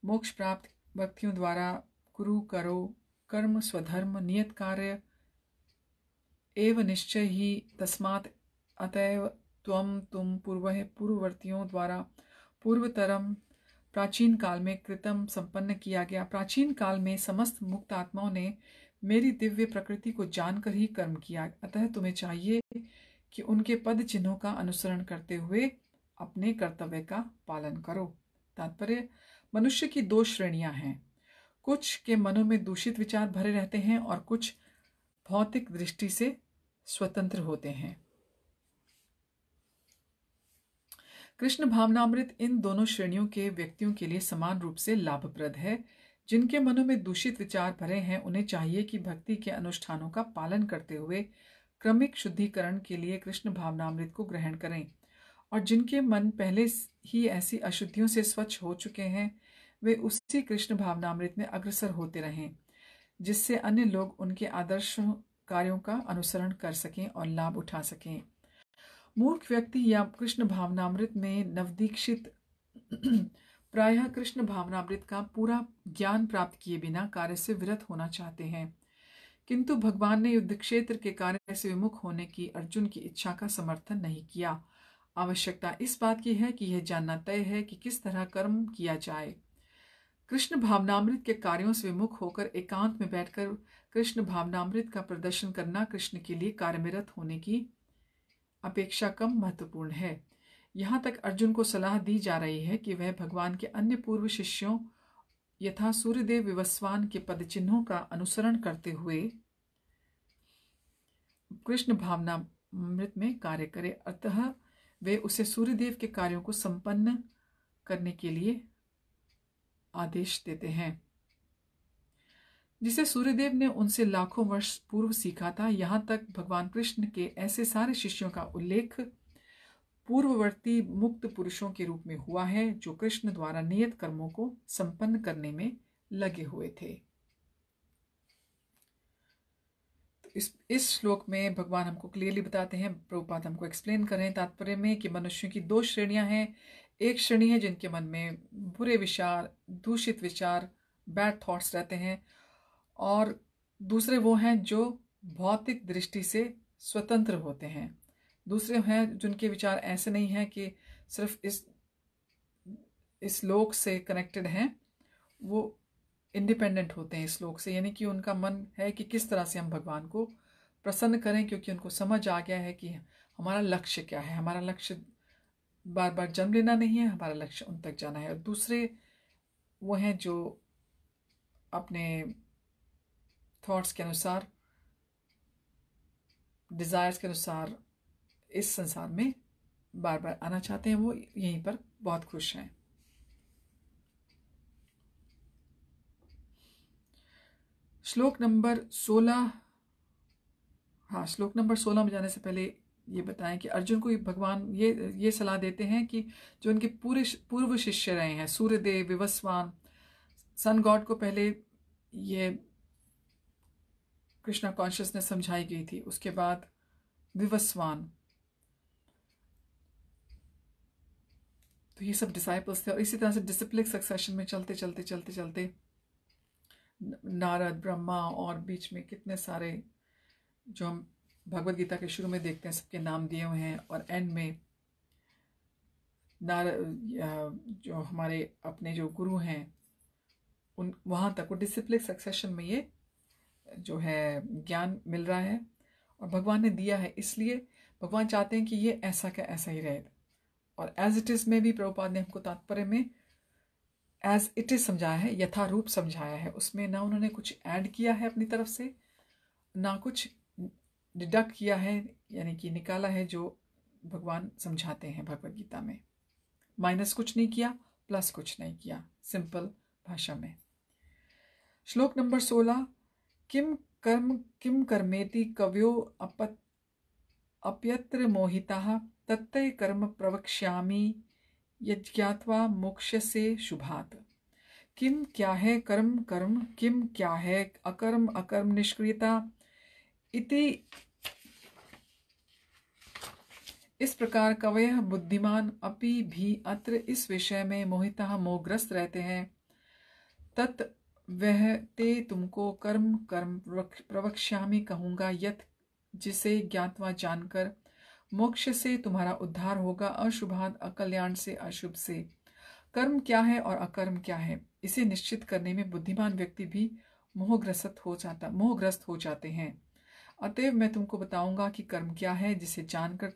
मोक्ष प्राप्त व्यक्तियों द्वारा कुरु करो कर्म स्वधर्म नियत कार्य एव निश्चय ही तस्मात् अतएव तुम पूर्ववर्तियों द्वारा पूर्वतरम प्राचीन काल में कृतम संपन्न किया गया। प्राचीन काल में समस्त मुक्त आत्माओं ने मेरी दिव्य प्रकृति को जानकर ही कर्म किया, अतः तुम्हें चाहिए कि उनके पद चिन्हों का अनुसरण करते हुए अपने कर्तव्य का पालन करो। तात्पर्य, मनुष्य की 2 श्रेणियां हैं, कुछ के मनों में दूषित विचार भरे रहते हैं और कुछ भौतिक दृष्टि से स्वतंत्र होते हैं। कृष्ण भावनामृत इन दोनों श्रेणियों के व्यक्तियों के लिए समान रूप से लाभप्रद है। जिनके मनों में दूषित विचार भरे हैं उन्हें चाहिए कि भक्ति के अनुष्ठानों का पालन करते हुए क्रमिक शुद्धिकरण के लिए कृष्ण भावनामृत को ग्रहण करें, और जिनके मन पहले ही ऐसी अशुद्धियों से स्वच्छ हो चुके हैं वे उसी कृष्ण भावनामृत में अग्रसर होते रहें, जिससे अन्य लोग उनके आदर्श कार्यों का अनुसरण कर सकें और लाभ उठा सकें। मूर्ख व्यक्ति या कृष्ण भावनामृत में नवदीक्षित प्रायः कृष्ण भावनामृत का पूरा ज्ञान प्राप्त किए बिना कार्य से विरत होना चाहते हैं, किंतु भगवान ने युद्ध क्षेत्र के कार्य से विमुख होने की अर्जुन की इच्छा का समर्थन नहीं किया। आवश्यकता इस बात की है कि यह जानना तय है कि किस तरह कर्म किया जाए। कृष्ण भावनामृत के कार्यों से विमुख होकर एकांत में बैठकर कृष्ण भावनामृत का प्रदर्शन करना कृष्ण के लिए कार्यरत होने की अपेक्षा कम महत्वपूर्ण है। यहाँ तक अर्जुन को सलाह दी जा रही है कि वह भगवान के अन्य पूर्व शिष्यों यथा सूर्यदेव विवस्वान के पद चिन्हों का अनुसरण करते हुए कृष्ण भावनामृत में कार्य करे, अतः वे उसे सूर्यदेव के कार्यों को संपन्न करने के लिए आदेश देते हैं, जिसे सूर्यदेव ने उनसे लाखों वर्ष पूर्व सीखा था। यहाँ तक भगवान कृष्ण के ऐसे सारे शिष्यों का उल्लेख पूर्ववर्ती मुक्त पुरुषों के रूप में हुआ है जो कृष्ण द्वारा नियत कर्मों को संपन्न करने में लगे हुए थे। तो इस श्लोक में भगवान हमको क्लियरली बताते हैं, प्रभुपाद हमको एक्सप्लेन करें तात्पर्य में, कि मनुष्यों की 2 श्रेणियां हैं। एक श्रेणी है जिनके मन में बुरे विचार, दूषित विचार, बैड थॉट्स रहते हैं, और दूसरे वो हैं जो भौतिक दृष्टि से स्वतंत्र होते हैं। दूसरे हैं जिनके विचार ऐसे नहीं हैं कि सिर्फ इस लोक से कनेक्टेड हैं, वो इंडिपेंडेंट होते हैं इस लोक से, यानी कि उनका मन है कि किस तरह से हम भगवान को प्रसन्न करें, क्योंकि उनको समझ आ गया है कि हमारा लक्ष्य क्या है। हमारा लक्ष्य बार बार जन्म लेना नहीं है, हमारा लक्ष्य उन तक जाना है। और दूसरे वो हैं जो अपने थॉट्स के अनुसार, डिज़ायर्स के अनुसार इस संसार में बार बार आना चाहते हैं, वो यहीं पर बहुत खुश हैं। श्लोक नंबर 16, हाँ, श्लोक नंबर 16 में जाने से पहले ये बताएं कि अर्जुन को भगवान ये सलाह देते हैं कि जो उनके पूर्व शिष्य रहे हैं, सूर्यदेव, विवस्वान, सन गॉड को पहले ये कृष्णा कॉन्शियसनेस समझाई गई थी, उसके बाद विवस्वान, तो ये सब डिसाइपल्स थे। और इसी तरह से डिसिप्लिक सक्सेशन में चलते चलते चलते चलते नारद, ब्रह्मा और बीच में कितने सारे जो हम भगवत गीता के शुरू में देखते हैं सबके नाम दिए हुए हैं, और एंड में जो हमारे अपने जो गुरु हैं उन वहाँ तक वो डिसिप्लिक सक्सेशन में ये जो है ज्ञान मिल रहा है और भगवान ने दिया है। इसलिए भगवान चाहते हैं कि ये ऐसा का ऐसा ही रहे। और एज इट इज़ में भी प्रभुपाद ने हमको तात्पर्य में एज इट इज़ समझाया है, यथारूप समझाया है। उसमें ना उन्होंने कुछ ऐड किया है अपनी तरफ से, ना कुछ डिडक्ट किया है, यानी कि निकाला है जो भगवान समझाते हैं भगवत गीता में। माइनस कुछ नहीं किया, प्लस कुछ नहीं किया, सिंपल भाषा में। श्लोक नंबर 16, किम कर्मेति कव्यो अप्यत्र मोहिताः तत्ते कर्म प्रवक्ष्यामि यज्ञात्वा मोक्ष्यसे शुभात्। किम क्या है कर्म, कर्म किम क्या है अकर्म, अकर्म निष्क्रियता इति। इस प्रकार कवयः बुद्धिमान अपि भी अत्र इस विषय में मोहितः मोहग्रस्त रहते हैं। तत् वह ते तुमको कर्म कर्म प्रवक्ष्यामि कहूँगा, यत जिसे ज्ञातवा जानकर मोक्ष से तुम्हारा उद्धार होगा, अशुभात अकल्याण से अशुभ से। कर्म क्या है और अकर्म क्या है, इसे निश्चित करने में बुद्धिमान व्यक्ति भी मोहग्रस्त हो जाते हैं। अतएव मैं तुमको बताऊंगा कि कर्म क्या है, जिसे जानकर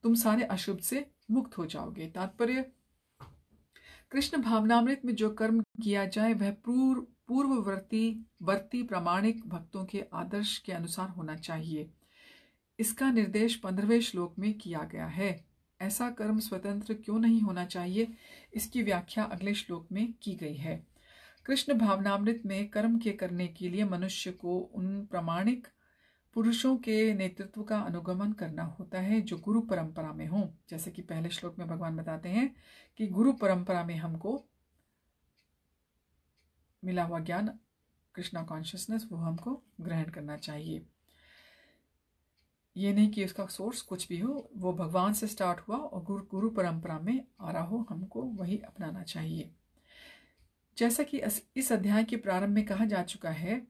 तुम सारे अशुभ से मुक्त हो जाओगे। तात्पर्य, कृष्ण भावनामृत में जो कर्म किया जाए वह पूर्ववर्ती प्रामाणिक भक्तों के आदर्श के अनुसार होना चाहिए। इसका निर्देश 15वें श्लोक में किया गया है। ऐसा कर्म स्वतंत्र क्यों नहीं होना चाहिए, इसकी व्याख्या अगले श्लोक में की गई है। कृष्ण भावनामृत में कर्म के करने के लिए मनुष्य को उन प्रामाणिक पुरुषों के नेतृत्व का अनुगमन करना होता है जो गुरु परंपरा में हों। जैसे कि पहले श्लोक में भगवान बताते हैं कि गुरु परंपरा में हमको मिला हुआ ज्ञान, कृष्णा कॉन्शियसनेस, वो हमको ग्रहण करना चाहिए। ये नहीं कि उसका सोर्स कुछ भी हो, वो भगवान से स्टार्ट हुआ और गुरु परंपरा में आ रहा हो, हमको वही अपनाना चाहिए। जैसा कि इस अध्याय के प्रारंभ में कहा जा चुका है,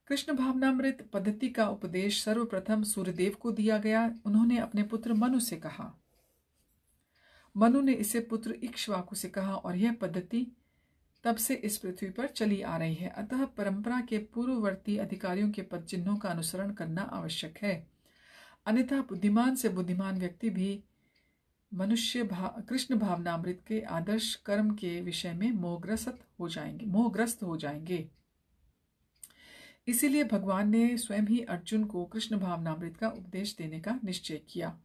कृष्ण भावनामृत पद्धति का उपदेश सर्वप्रथम सूर्यदेव को दिया गया। उन्होंने अपने पुत्र मनु से कहा, मनु ने इसे पुत्र इक्ष्वाकु से कहा, और यह पद्धति तब से इस पृथ्वी पर चली आ रही है। अतः परंपरा के पूर्ववर्ती अधिकारियों के पद चिन्हों का अनुसरण करना आवश्यक है, अन्यथा बुद्धिमान से बुद्धिमान व्यक्ति भी कृष्ण भावनामृत के आदर्श कर्म के विषय में मोहग्रस्त हो जाएंगे। इसीलिए भगवान ने स्वयं ही अर्जुन को कृष्ण भावनामृत का उपदेश देने का निश्चय किया।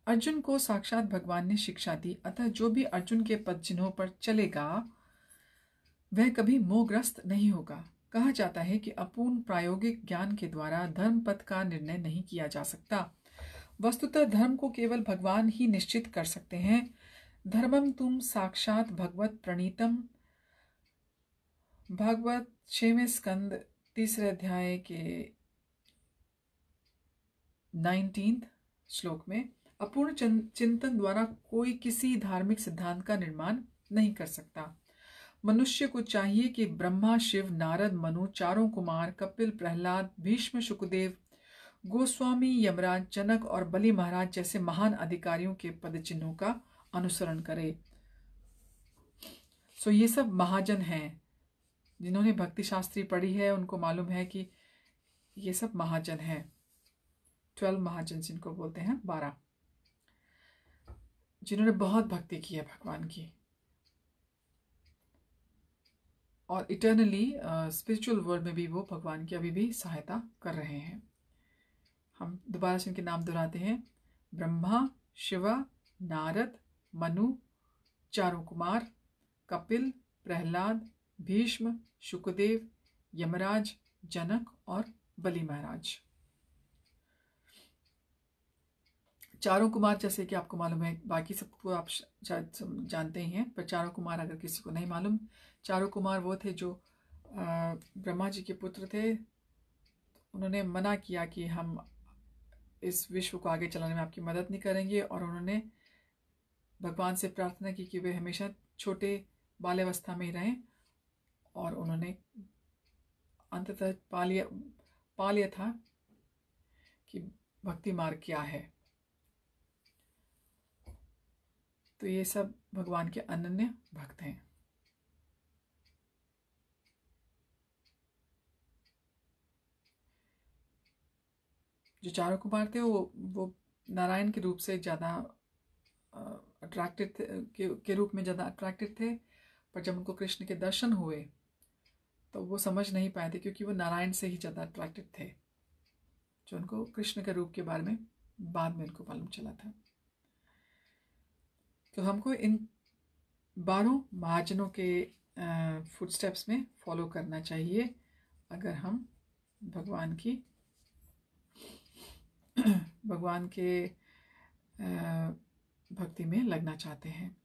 अर्जुन को साक्षात भगवान ने शिक्षा दी, अतः जो भी अर्जुन के पद चिन्हों पर चलेगा वह कभी मोहग्रस्त नहीं होगा। कहा जाता है कि अपूर्ण प्रायोगिक ज्ञान के द्वारा धर्म पथ का निर्णय नहीं किया जा सकता। वस्तुतः धर्म को केवल भगवान ही निश्चित कर सकते हैं। धर्मम तुम साक्षात भगवत प्रणीतम, भागवत 6वें स्कंद 3 अध्याय के 19 श्लोक में, अपूर्ण चिंतन द्वारा कोई किसी धार्मिक सिद्धांत का निर्माण नहीं कर सकता। मनुष्य को चाहिए कि ब्रह्मा, शिव, नारद, मनु, चारों कुमार, कपिल, प्रहलाद, भीष्म, शुकदेव, गोस्वामी, यमराज, जनक और बलि महाराज जैसे महान अधिकारियों के पदचिन्हों का अनुसरण करे। सो ये सब महाजन हैं, जिन्होंने भक्ति शास्त्री पढ़ी है उनको मालूम है कि ये सब महाजन हैं। 12 महाजन जिनको बोलते हैं, 12, जिन्होंने बहुत भक्ति की है भगवान की और इटर्नली स्पिरिचुअल वर्ल्ड में भी वो भगवान की अभी भी सहायता कर रहे हैं। हम दोबारा से इनके नाम दोहराते हैं। ब्रह्मा, शिवा, नारद, मनु, चारों कुमार, कपिल, प्रहलाद, भीष्म, शुकदेव, यमराज, जनक और बलि महाराज। चारों कुमार जैसे कि आपको मालूम है, बाकी सबको आप शायद जानते ही हैं, पर चारों कुमार अगर किसी को नहीं मालूम, चारों कुमार वो थे जो ब्रह्मा जी के पुत्र थे। उन्होंने मना किया कि हम इस विश्व को आगे चलाने में आपकी मदद नहीं करेंगे और उन्होंने भगवान से प्रार्थना की कि वे हमेशा छोटे बाल्यावस्था में ही रहें और उन्होंने अंततः पा लिया था कि भक्ति मार्ग क्या है। तो ये सब भगवान के अनन्य भक्त हैं। जो चारों कुमार थे वो नारायण के रूप से ज़्यादा अट्रैक्टेड के रूप में ज़्यादा अट्रैक्टेड थे, पर जब उनको कृष्ण के दर्शन हुए तो वो समझ नहीं पाए थे, क्योंकि वो नारायण से ही ज़्यादा अट्रैक्टेड थे, जो उनको कृष्ण के रूप के बारे में बाद में उनको मालूम चला था। तो हमको इन 12 महाजनों के फुटस्टेप्स में फॉलो करना चाहिए अगर हम भगवान के भक्ति में लगना चाहते हैं।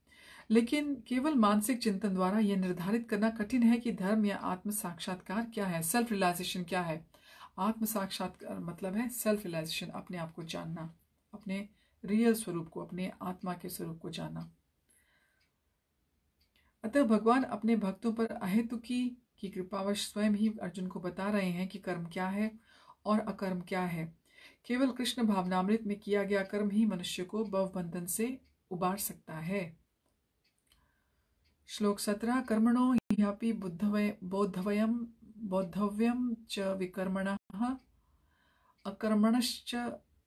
लेकिन केवल मानसिक चिंतन द्वारा यह निर्धारित करना कठिन है कि धर्म या आत्म साक्षात्कार क्या है, सेल्फ रियलाइजेशन क्या है। आत्म साक्षात्कार मतलब है सेल्फ रियलाइजेशन, अपने आप को जानना, अपने रियल स्वरूप को, अपने आत्मा के स्वरूप को जानना। अतः भगवान अपने भक्तों पर अहेतुकी की कृपावश स्वयं ही अर्जुन को बता रहे हैं कि कर्म क्या है और अकर्म क्या है। केवल कृष्ण भावनामृत में किया गया कर्म ही मनुष्य को भवबंधन से उबार सकता है। श्लोक 17। कर्मणो ह्यपि बोद्धव्यम च विकर्मणः अकर्मणश्च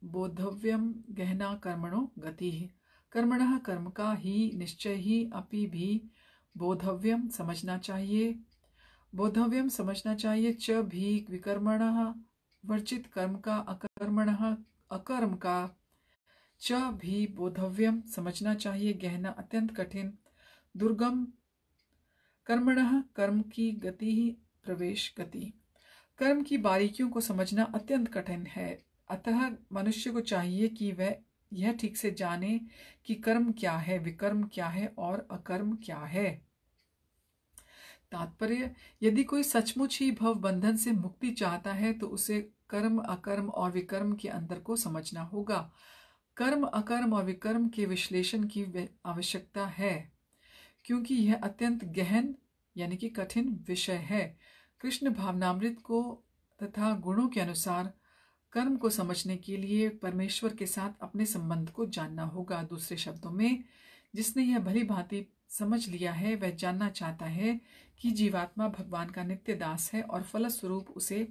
बोद्धव्यम गहना कर्मणो गतिः। कर्मणः कर्म का ही निश्चय ही अपि भी बोधव्यम समझना चाहिए, बोधव्यम समझना चाहिए, च भी विकर्मणः वर्जित कर्म का, अकर्मणः अकर्म का, च भी बोधव्यम समझना चाहिए, गहना अत्यंत कठिन, दुर्गम, कर्मणः कर्म की गति ही प्रवेश गति। कर्म की बारीकियों को समझना अत्यंत कठिन है, अतः मनुष्य को चाहिए कि वह यह ठीक से जाने कि कर्म क्या है, विकर्म क्या है और अकर्म क्या है। तात्पर्य, यदि कोई सचमुच ही भव बंधन से मुक्ति चाहता है तो उसे कर्म, अकर्म और विकर्म के अंतर को समझना होगा। कर्म, अकर्म और विकर्म के विश्लेषण की आवश्यकता है, क्योंकि यह अत्यंत गहन यानी कि कठिन विषय है। कृष्ण भावनामृत को तथा गुणों के अनुसार कर्म को समझने के लिए परमेश्वर के साथ अपने संबंध को जानना होगा। दूसरे शब्दों में, जिसने यह भली भांति समझ लिया है वह जानना चाहता है कि जीवात्मा भगवान का नित्य दास है और फलस्वरूप उसे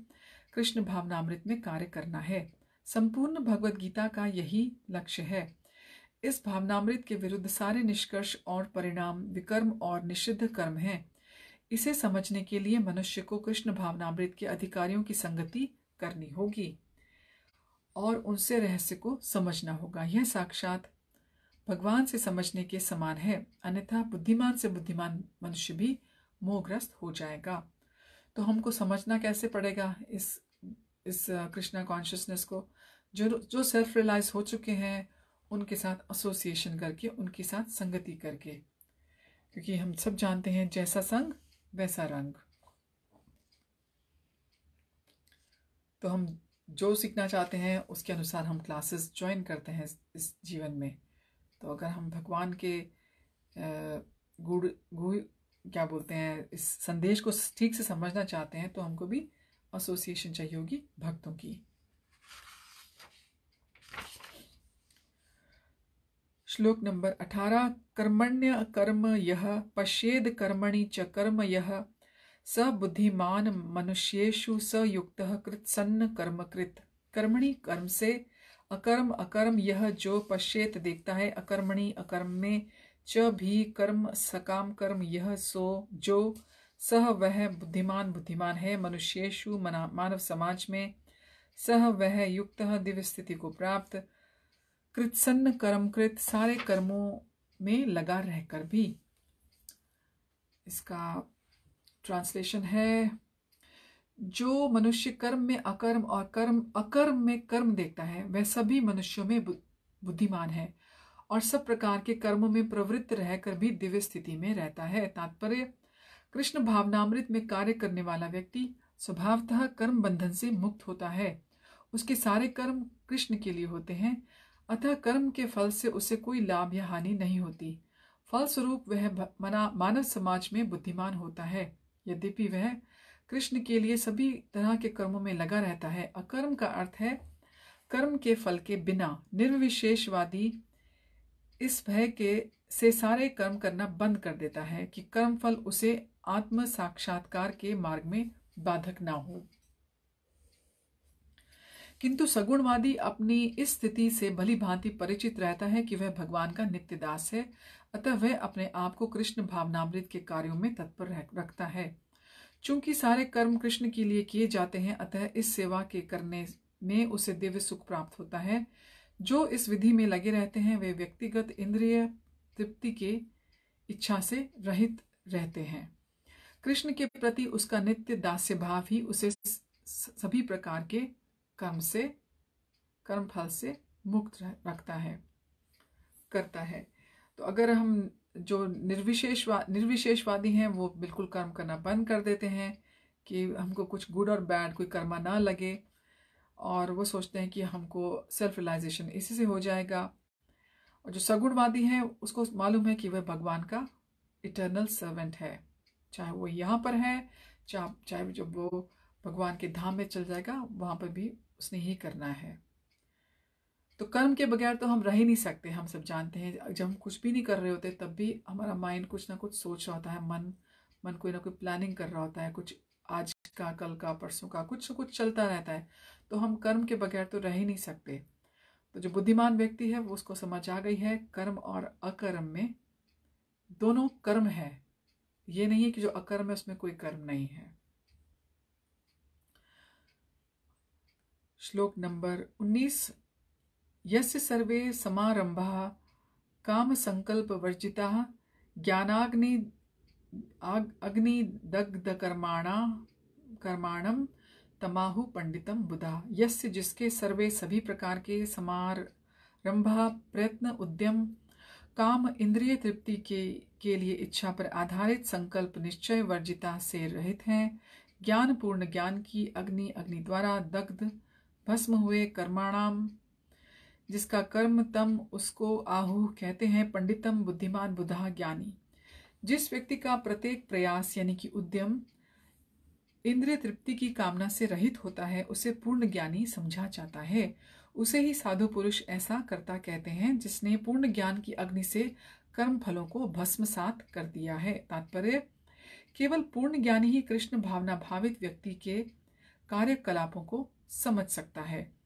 कृष्ण भावनामृत में कार्य करना है। संपूर्ण भगवत गीता का यही लक्ष्य है। इस भावनामृत के विरुद्ध सारे निष्कर्ष और परिणाम विकर्म और निषिद्ध कर्म हैं। इसे समझने के लिए मनुष्य को कृष्ण भावनामृत के अधिकारियों की संगति करनी होगी और उनसे रहस्य को समझना होगा। यह साक्षात भगवान से समझने के समान है, अन्यथा बुद्धिमान से बुद्धिमान मनुष्य भी मोहग्रस्त हो जाएगा। तो हमको समझना कैसे पड़ेगा इस कृष्णा कॉन्शियसनेस को? जो सेल्फ रियलाइज हो चुके हैं उनके साथ एसोसिएशन करके, उनके साथ संगति करके, क्योंकि हम सब जानते हैं जैसा संग वैसा रंग। तो हम जो सीखना चाहते हैं उसके अनुसार हम क्लासेस ज्वाइन करते हैं इस जीवन में। तो अगर हम भगवान के क्या बोलते हैं, इस संदेश को ठीक से समझना चाहते हैं तो हमको भी एसोसिएशन चाहिए होगी भक्तों की। श्लोक नंबर 18। कर्मण्य कर्म यह पश्येद कर्मणि च कर्म यह स बुद्धिमान मनुष्येषु स युक्तः कृत्सन्न कर्मकृत। कर्मणि कर्म से, अकर्म अकर्म यह जो पश्येत देखता है, अकर्मणि अकर्म में, च भी कर्म सकाम कर्म यह सो जो, सह वह बुद्धिमान बुद्धिमान है, मनुष्येषु मानव समाज में, सह वह युक्तः दिव्य स्थिति को प्राप्त, कृत्सन्न कर्मकृत सारे कर्मों में लगा रहकर भी। इसका ट्रांसलेशन है, जो मनुष्य कर्म में अकर्म और कर्म अकर्म में कर्म देखता है वह सभी मनुष्यों में बुद्धिमान है और सब प्रकार के कर्मों में प्रवृत्त रहकर भी दिव्य स्थिति में रहता है। तात्पर्य, कृष्ण भावनामृत में कार्य करने वाला व्यक्ति स्वभावतः कर्म बंधन से मुक्त होता है। उसके सारे कर्म कृष्ण के लिए होते हैं, अतः कर्म के फल से उसे कोई लाभ या हानि नहीं होती। फलस्वरूप वह मानव समाज में बुद्धिमान होता है। यद्यपि वह कृष्ण के लिए सभी तरह के कर्मों में लगा रहता है। अकर्म का अर्थ है कर्म के फल के बिना। निर्विशेषवादी इस भय के से सारे कर्म करना बंद कर देता है कि कर्म फल उसे आत्म साक्षात्कार के मार्ग में बाधक ना हो। किंतु सगुणवादी अपनी इस स्थिति से भली भांति परिचित रहता है कि वह भगवान का नित्य दास है, अतः वह अपने आप को कृष्ण भावनामृत के कार्यों में तत्पर रखता है। चूंकि सारे कर्म कृष्ण के लिए किए जाते हैं, अतः इस सेवा के करने में उसे दिव्य सुख प्राप्त होता है। जो इस विधि में लगे रहते हैं वे व्यक्तिगत इंद्रिय तृप्ति के इच्छा से रहित रहते हैं। कृष्ण के प्रति उसका नित्य दास्य भाव ही उसे सभी प्रकार के कर्म फल से मुक्त करता है। तो अगर हम जो निर्विशेषवादी हैं वो बिल्कुल कर्म करना बंद कर देते हैं कि हमको कुछ गुड और बैड कोई कर्मा ना लगे, और वो सोचते हैं कि हमको सेल्फ रियलाइजेशन इसी से हो जाएगा। और जो सगुणवादी हैं उसको मालूम है कि वह भगवान का इटर्नल सर्वेंट है, चाहे वो यहाँ पर है चाहे जब वो भगवान के धाम में चल जाएगा वहाँ पर भी उसने ही करना है। तो कर्म के बगैर तो हम रह ही नहीं सकते। हम सब जानते हैं जब हम कुछ भी नहीं कर रहे होते तब भी हमारा माइंड कुछ ना कुछ सोच रहा होता है, मन कोई ना कोई प्लानिंग कर रहा होता है, कुछ आज का, कल का, परसों का, कुछ ना कुछ चलता रहता है। तो हम कर्म के बगैर तो रह ही नहीं सकते। तो जो बुद्धिमान व्यक्ति है वो उसको समझ आ गई है कर्म और अकर्म में दोनों कर्म है, ये नहीं है कि जो अकर्म है उसमें कोई कर्म नहीं है। श्लोक नंबर 19। यस्य सर्वे समारंभाः काम संकल्प वर्जिताः अग्निदग्ध कर्माणम तमाहु पंडितम बुधा। यस्य जिसके सर्वे सभी प्रकार के समारंभा प्रयत्न उद्यम काम इंद्रिय तृप्ति के लिए इच्छा पर आधारित संकल्प निश्चय वर्जिता से रहित हैं, ज्ञान पूर्ण ज्ञान की अग्नि द्वारा दग्ध भस्म हुए कर्माणाम जिसका कर्म तम उसको आहु कहते हैं, पंडितम बुद्धिमान बुधा ज्ञानी। जिस व्यक्ति का प्रत्येक प्रयास यानी कि उद्यम इंद्रिय तृप्ति की कामना से रहित होता है उसे पूर्ण ज्ञानी समझा जाता है। उसे ही साधु पुरुष ऐसा करता कहते हैं जिसने पूर्ण ज्ञान की अग्नि से कर्म फलों को भस्मसात कर दिया है। तात्पर्य, केवल पूर्ण ज्ञानी ही कृष्ण भावना भावित व्यक्ति के कार्यकलापों को समझ सकता है।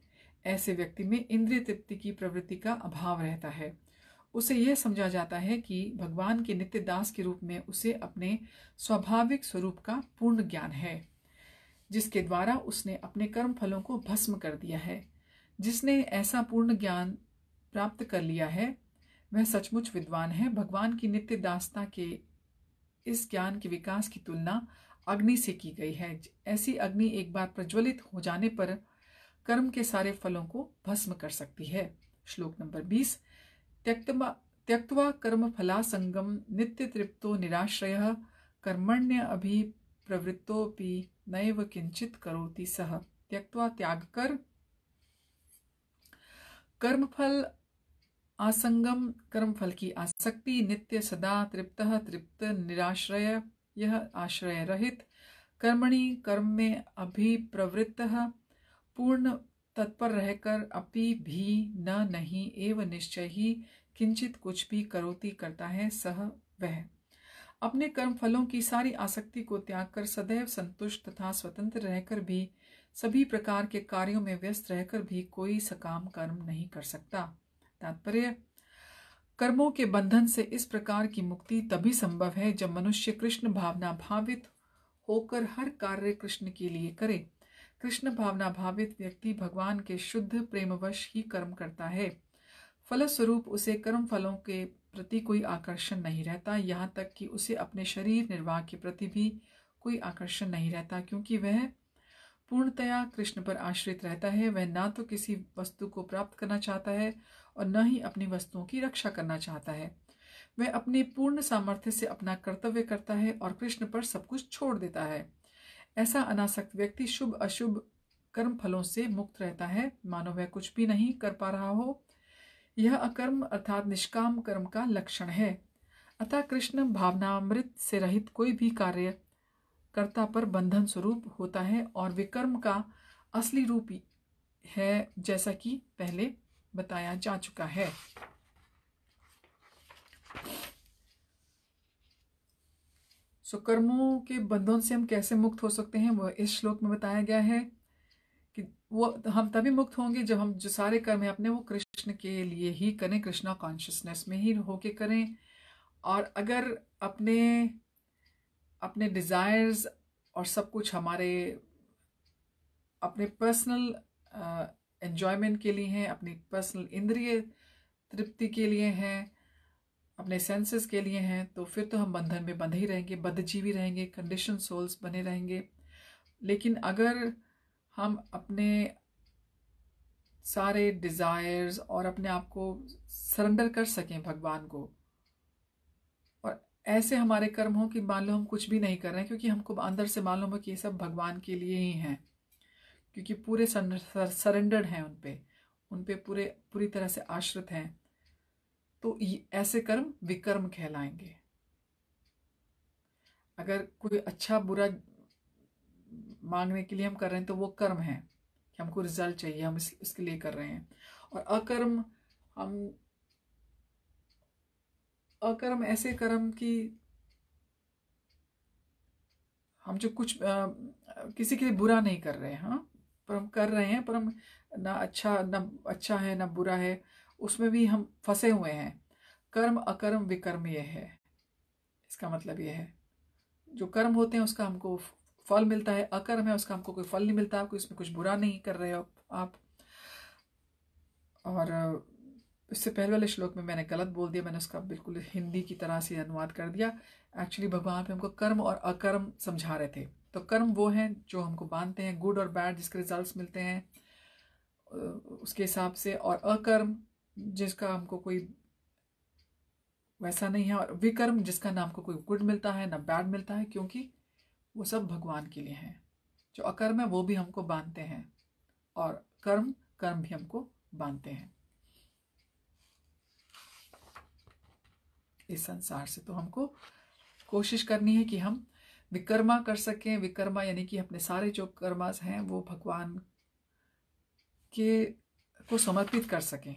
ऐसे व्यक्ति में इंद्रिय तृप्ति की प्रवृत्ति का अभाव रहता है। उसे यह समझा जाता है कि भगवान के नित्य दास के रूप में उसे अपने स्वाभाविक स्वरूप का पूर्ण ज्ञान है, जिसके द्वारा उसने अपने कर्म फलों को भस्म कर दिया है। जिसने ऐसा पूर्ण ज्ञान प्राप्त कर लिया है वह सचमुच विद्वान है। भगवान की नित्य दासता के इस ज्ञान के विकास की तुलना अग्नि से की गई है। ऐसी अग्नि एक बार प्रज्वलित हो जाने पर कर्म के सारे फलों को भस्म कर सकती है। श्लोक नंबर 20। त्यक्त्वा कर्म फलासंगम नित्य तृप्तो निराश्रयः कर्मण्य अभिप्रवृत्तोऽपि नैव किंचित करोति सः। त्यक्त्वा त्याग कर कर्मफल आसंगम कर्म फल की आसक्ति, नित्य सदा तृप्तः तृप्त निराश्रय यह आश्रय रहित, कर्मणि कर्म में अभिप्रवृत्तः पूर्ण तत्पर रहकर अपि भी न नहीं एव निश्चय ही किंचित कुछ भी करोति करता है सह वह, अपने कर्म फलों की सारी आसक्ति को त्याग कर सदैव संतुष्ट तथा स्वतंत्र रहकर भी सभी प्रकार के कार्यों में व्यस्त रहकर भी कोई सकाम कर्म नहीं कर सकता। तात्पर्य, कर्मों के बंधन से इस प्रकार की मुक्ति तभी संभव है जब मनुष्य कृष्ण भावना भावित होकर हर कार्य कृष्ण के लिए करे। कृष्ण भावना भावित व्यक्ति भगवान के शुद्ध प्रेमवश ही कर्म करता है। फलस्वरूप उसे कर्म फलों के प्रति कोई आकर्षण नहीं रहता, यहाँ तक कि उसे अपने शरीर निर्वाह के प्रति भी कोई आकर्षण नहीं रहता, क्योंकि वह पूर्णतया कृष्ण पर आश्रित रहता है। वह ना तो किसी वस्तु को प्राप्त करना चाहता है और न ही अपनी वस्तुओं की रक्षा करना चाहता है। वह अपने पूर्ण सामर्थ्य से अपना कर्तव्य करता है और कृष्ण पर सब कुछ छोड़ देता है। ऐसा अनासक्त व्यक्ति शुभ अशुभ कर्म फलों से मुक्त रहता है, मानो वह कुछ भी नहीं कर पा रहा हो। यह अकर्म अर्थात निष्काम कर्म का लक्षण है। अतः कृष्ण भावनामृत से रहित कोई भी कार्य कर्ता पर बंधन स्वरूप होता है और विकर्म का असली रूप है, जैसा कि पहले बताया जा चुका है। कर्मों के बंधन से हम कैसे मुक्त हो सकते हैं, वह इस श्लोक में बताया गया है कि वो हम तभी मुक्त होंगे जब हम जो सारे कर्म है अपने वो कृष्ण के लिए ही करें, कृष्णा कॉन्शियसनेस में ही होके करें। और अगर अपने अपने डिजायर्स और सब कुछ हमारे अपने पर्सनल एंजॉयमेंट के लिए हैं, अपनी पर्सनल इंद्रिय तृप्ति के लिए हैं, अपने सेंसेस के लिए हैं, तो फिर तो हम बंधन में बंधे ही रहेंगे, बद्धजीवी रहेंगे, कंडीशन सोल्स बने रहेंगे। लेकिन अगर हम अपने सारे डिजायर्स और अपने आप को सरेंडर कर सकें भगवान को, और ऐसे हमारे कर्म हो कि मान लो हम कुछ भी नहीं कर रहे हैं, क्योंकि हमको अंदर से मालूम हो कि ये सब भगवान के लिए ही हैं, क्योंकि पूरे सरेंडर्ड हैं उन पे पूरी तरह से आश्रित हैं, तो ऐसे कर्म विकर्म कहलाएंगे। अगर कोई अच्छा बुरा मांगने के लिए हम कर रहे हैं तो वो कर्म है कि हमको रिजल्ट चाहिए, हम इसके लिए कर रहे हैं। और अकर्म ऐसे कर्म कि हम जो कुछ किसी के लिए बुरा नहीं कर रहे हैं, हाँ, पर हम कर रहे हैं, पर हम ना अच्छा है ना बुरा है, उसमें भी हम फंसे हुए हैं। कर्म अकर्म विकर्म ये है, इसका मतलब ये है जो कर्म होते हैं उसका हमको फल मिलता है, अकर्म है उसका हमको कोई फल नहीं मिलता, आपको इसमें कुछ बुरा नहीं कर रहे हो आप। और इससे पहले वाले श्लोक में मैंने गलत बोल दिया, मैंने उसका बिल्कुल हिंदी की तरह से अनुवाद कर दिया। एक्चुअली भगवान पे हमको कर्म और अकर्म समझा रहे थे। तो कर्म वो हैं जो हमको बांधते हैं, गुड और बैड, जिसके रिजल्ट्स मिलते हैं उसके हिसाब से, और अकर्म जिसका हमको कोई वैसा नहीं है, और विकर्म जिसका ना हमको कोई गुड मिलता है ना बैड मिलता है, क्योंकि वो सब भगवान के लिए हैं। जो अकर्म है वो भी हमको बांधते हैं और कर्म भी हमको बांधते हैं इस संसार से। तो हमको कोशिश करनी है कि हम विकर्मा कर सकें। विकर्मा यानी कि अपने सारे जो कर्मास हैं वो भगवान के को समर्पित कर सकें।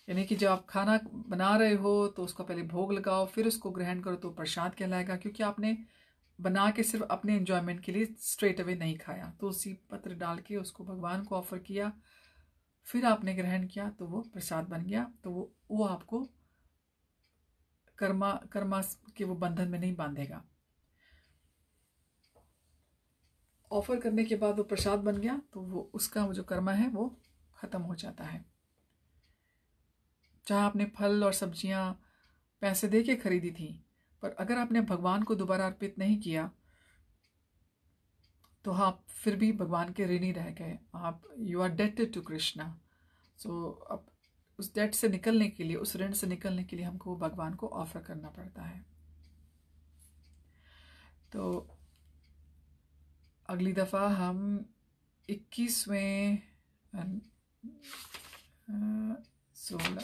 यानी कि जब आप खाना बना रहे हो तो उसको पहले भोग लगाओ, फिर उसको ग्रहण करो तो प्रसाद कहलाएगा, क्योंकि आपने बना के सिर्फ अपने एंजॉयमेंट के लिए स्ट्रेट अवे नहीं खाया, तुलसी पत्र डाल के उसको भगवान को ऑफर किया, फिर आपने ग्रहण किया तो वो प्रसाद बन गया। तो वो आपको कर्मा के वो बंधन में नहीं बांधेगा। ऑफर करने के बाद वो प्रसाद बन गया तो वो उसका वो जो कर्मा है वो खत्म हो जाता है। चाहे आपने फल और सब्जियां पैसे दे के खरीदी थी, पर अगर आपने भगवान को दोबारा अर्पित नहीं किया तो आप फिर भी भगवान के ऋणी रह गए। आप you are dated to Krishna. So अब उस डेट से निकलने के लिए, उस ऋण से निकलने के लिए हमको भगवान को ऑफर करना पड़ता है। तो अगली दफ़ा हम 21वें 16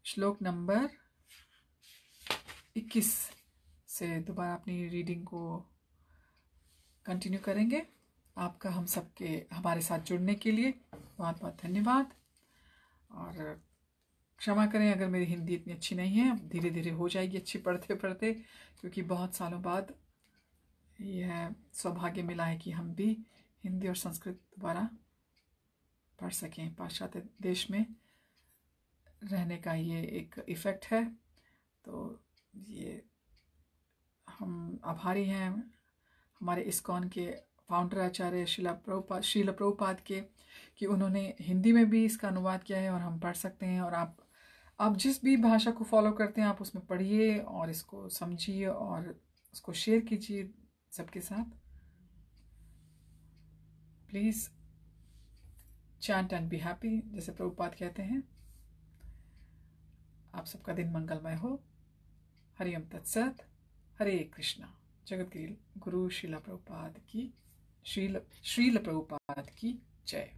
श्लोक नंबर 21 से दोबारा अपनी रीडिंग को कंटिन्यू करेंगे। आपका हम सबके हमारे साथ जुड़ने के लिए बहुत बहुत धन्यवाद। और क्षमा करें अगर मेरी हिंदी इतनी अच्छी नहीं है, धीरे धीरे हो जाएगी अच्छी पढ़ते पढ़ते, क्योंकि बहुत सालों बाद यह सौभाग्य मिला है कि हम भी हिंदी और संस्कृत दोबारा पढ़ सकें। पाश्चात्य देश में रहने का ये एक इफ़ेक्ट है, तो ये हम आभारी हैं हमारे इस्कॉन के फाउंडर आचार्य श्रील प्रभुपाद के, कि उन्होंने हिंदी में भी इसका अनुवाद किया है और हम पढ़ सकते हैं। और आप जिस भी भाषा को फॉलो करते हैं आप उसमें पढ़िए और इसको समझिए और उसको शेयर कीजिए सबके साथ। Please chant and be happy, जैसे प्रभुपाद कहते हैं। आप सबका दिन मंगलमय हो। हरिओम तत्सत। हरे कृष्णा। जगत गुरु श्रील प्रभुपाद की श्रील प्रभुपाद की जय।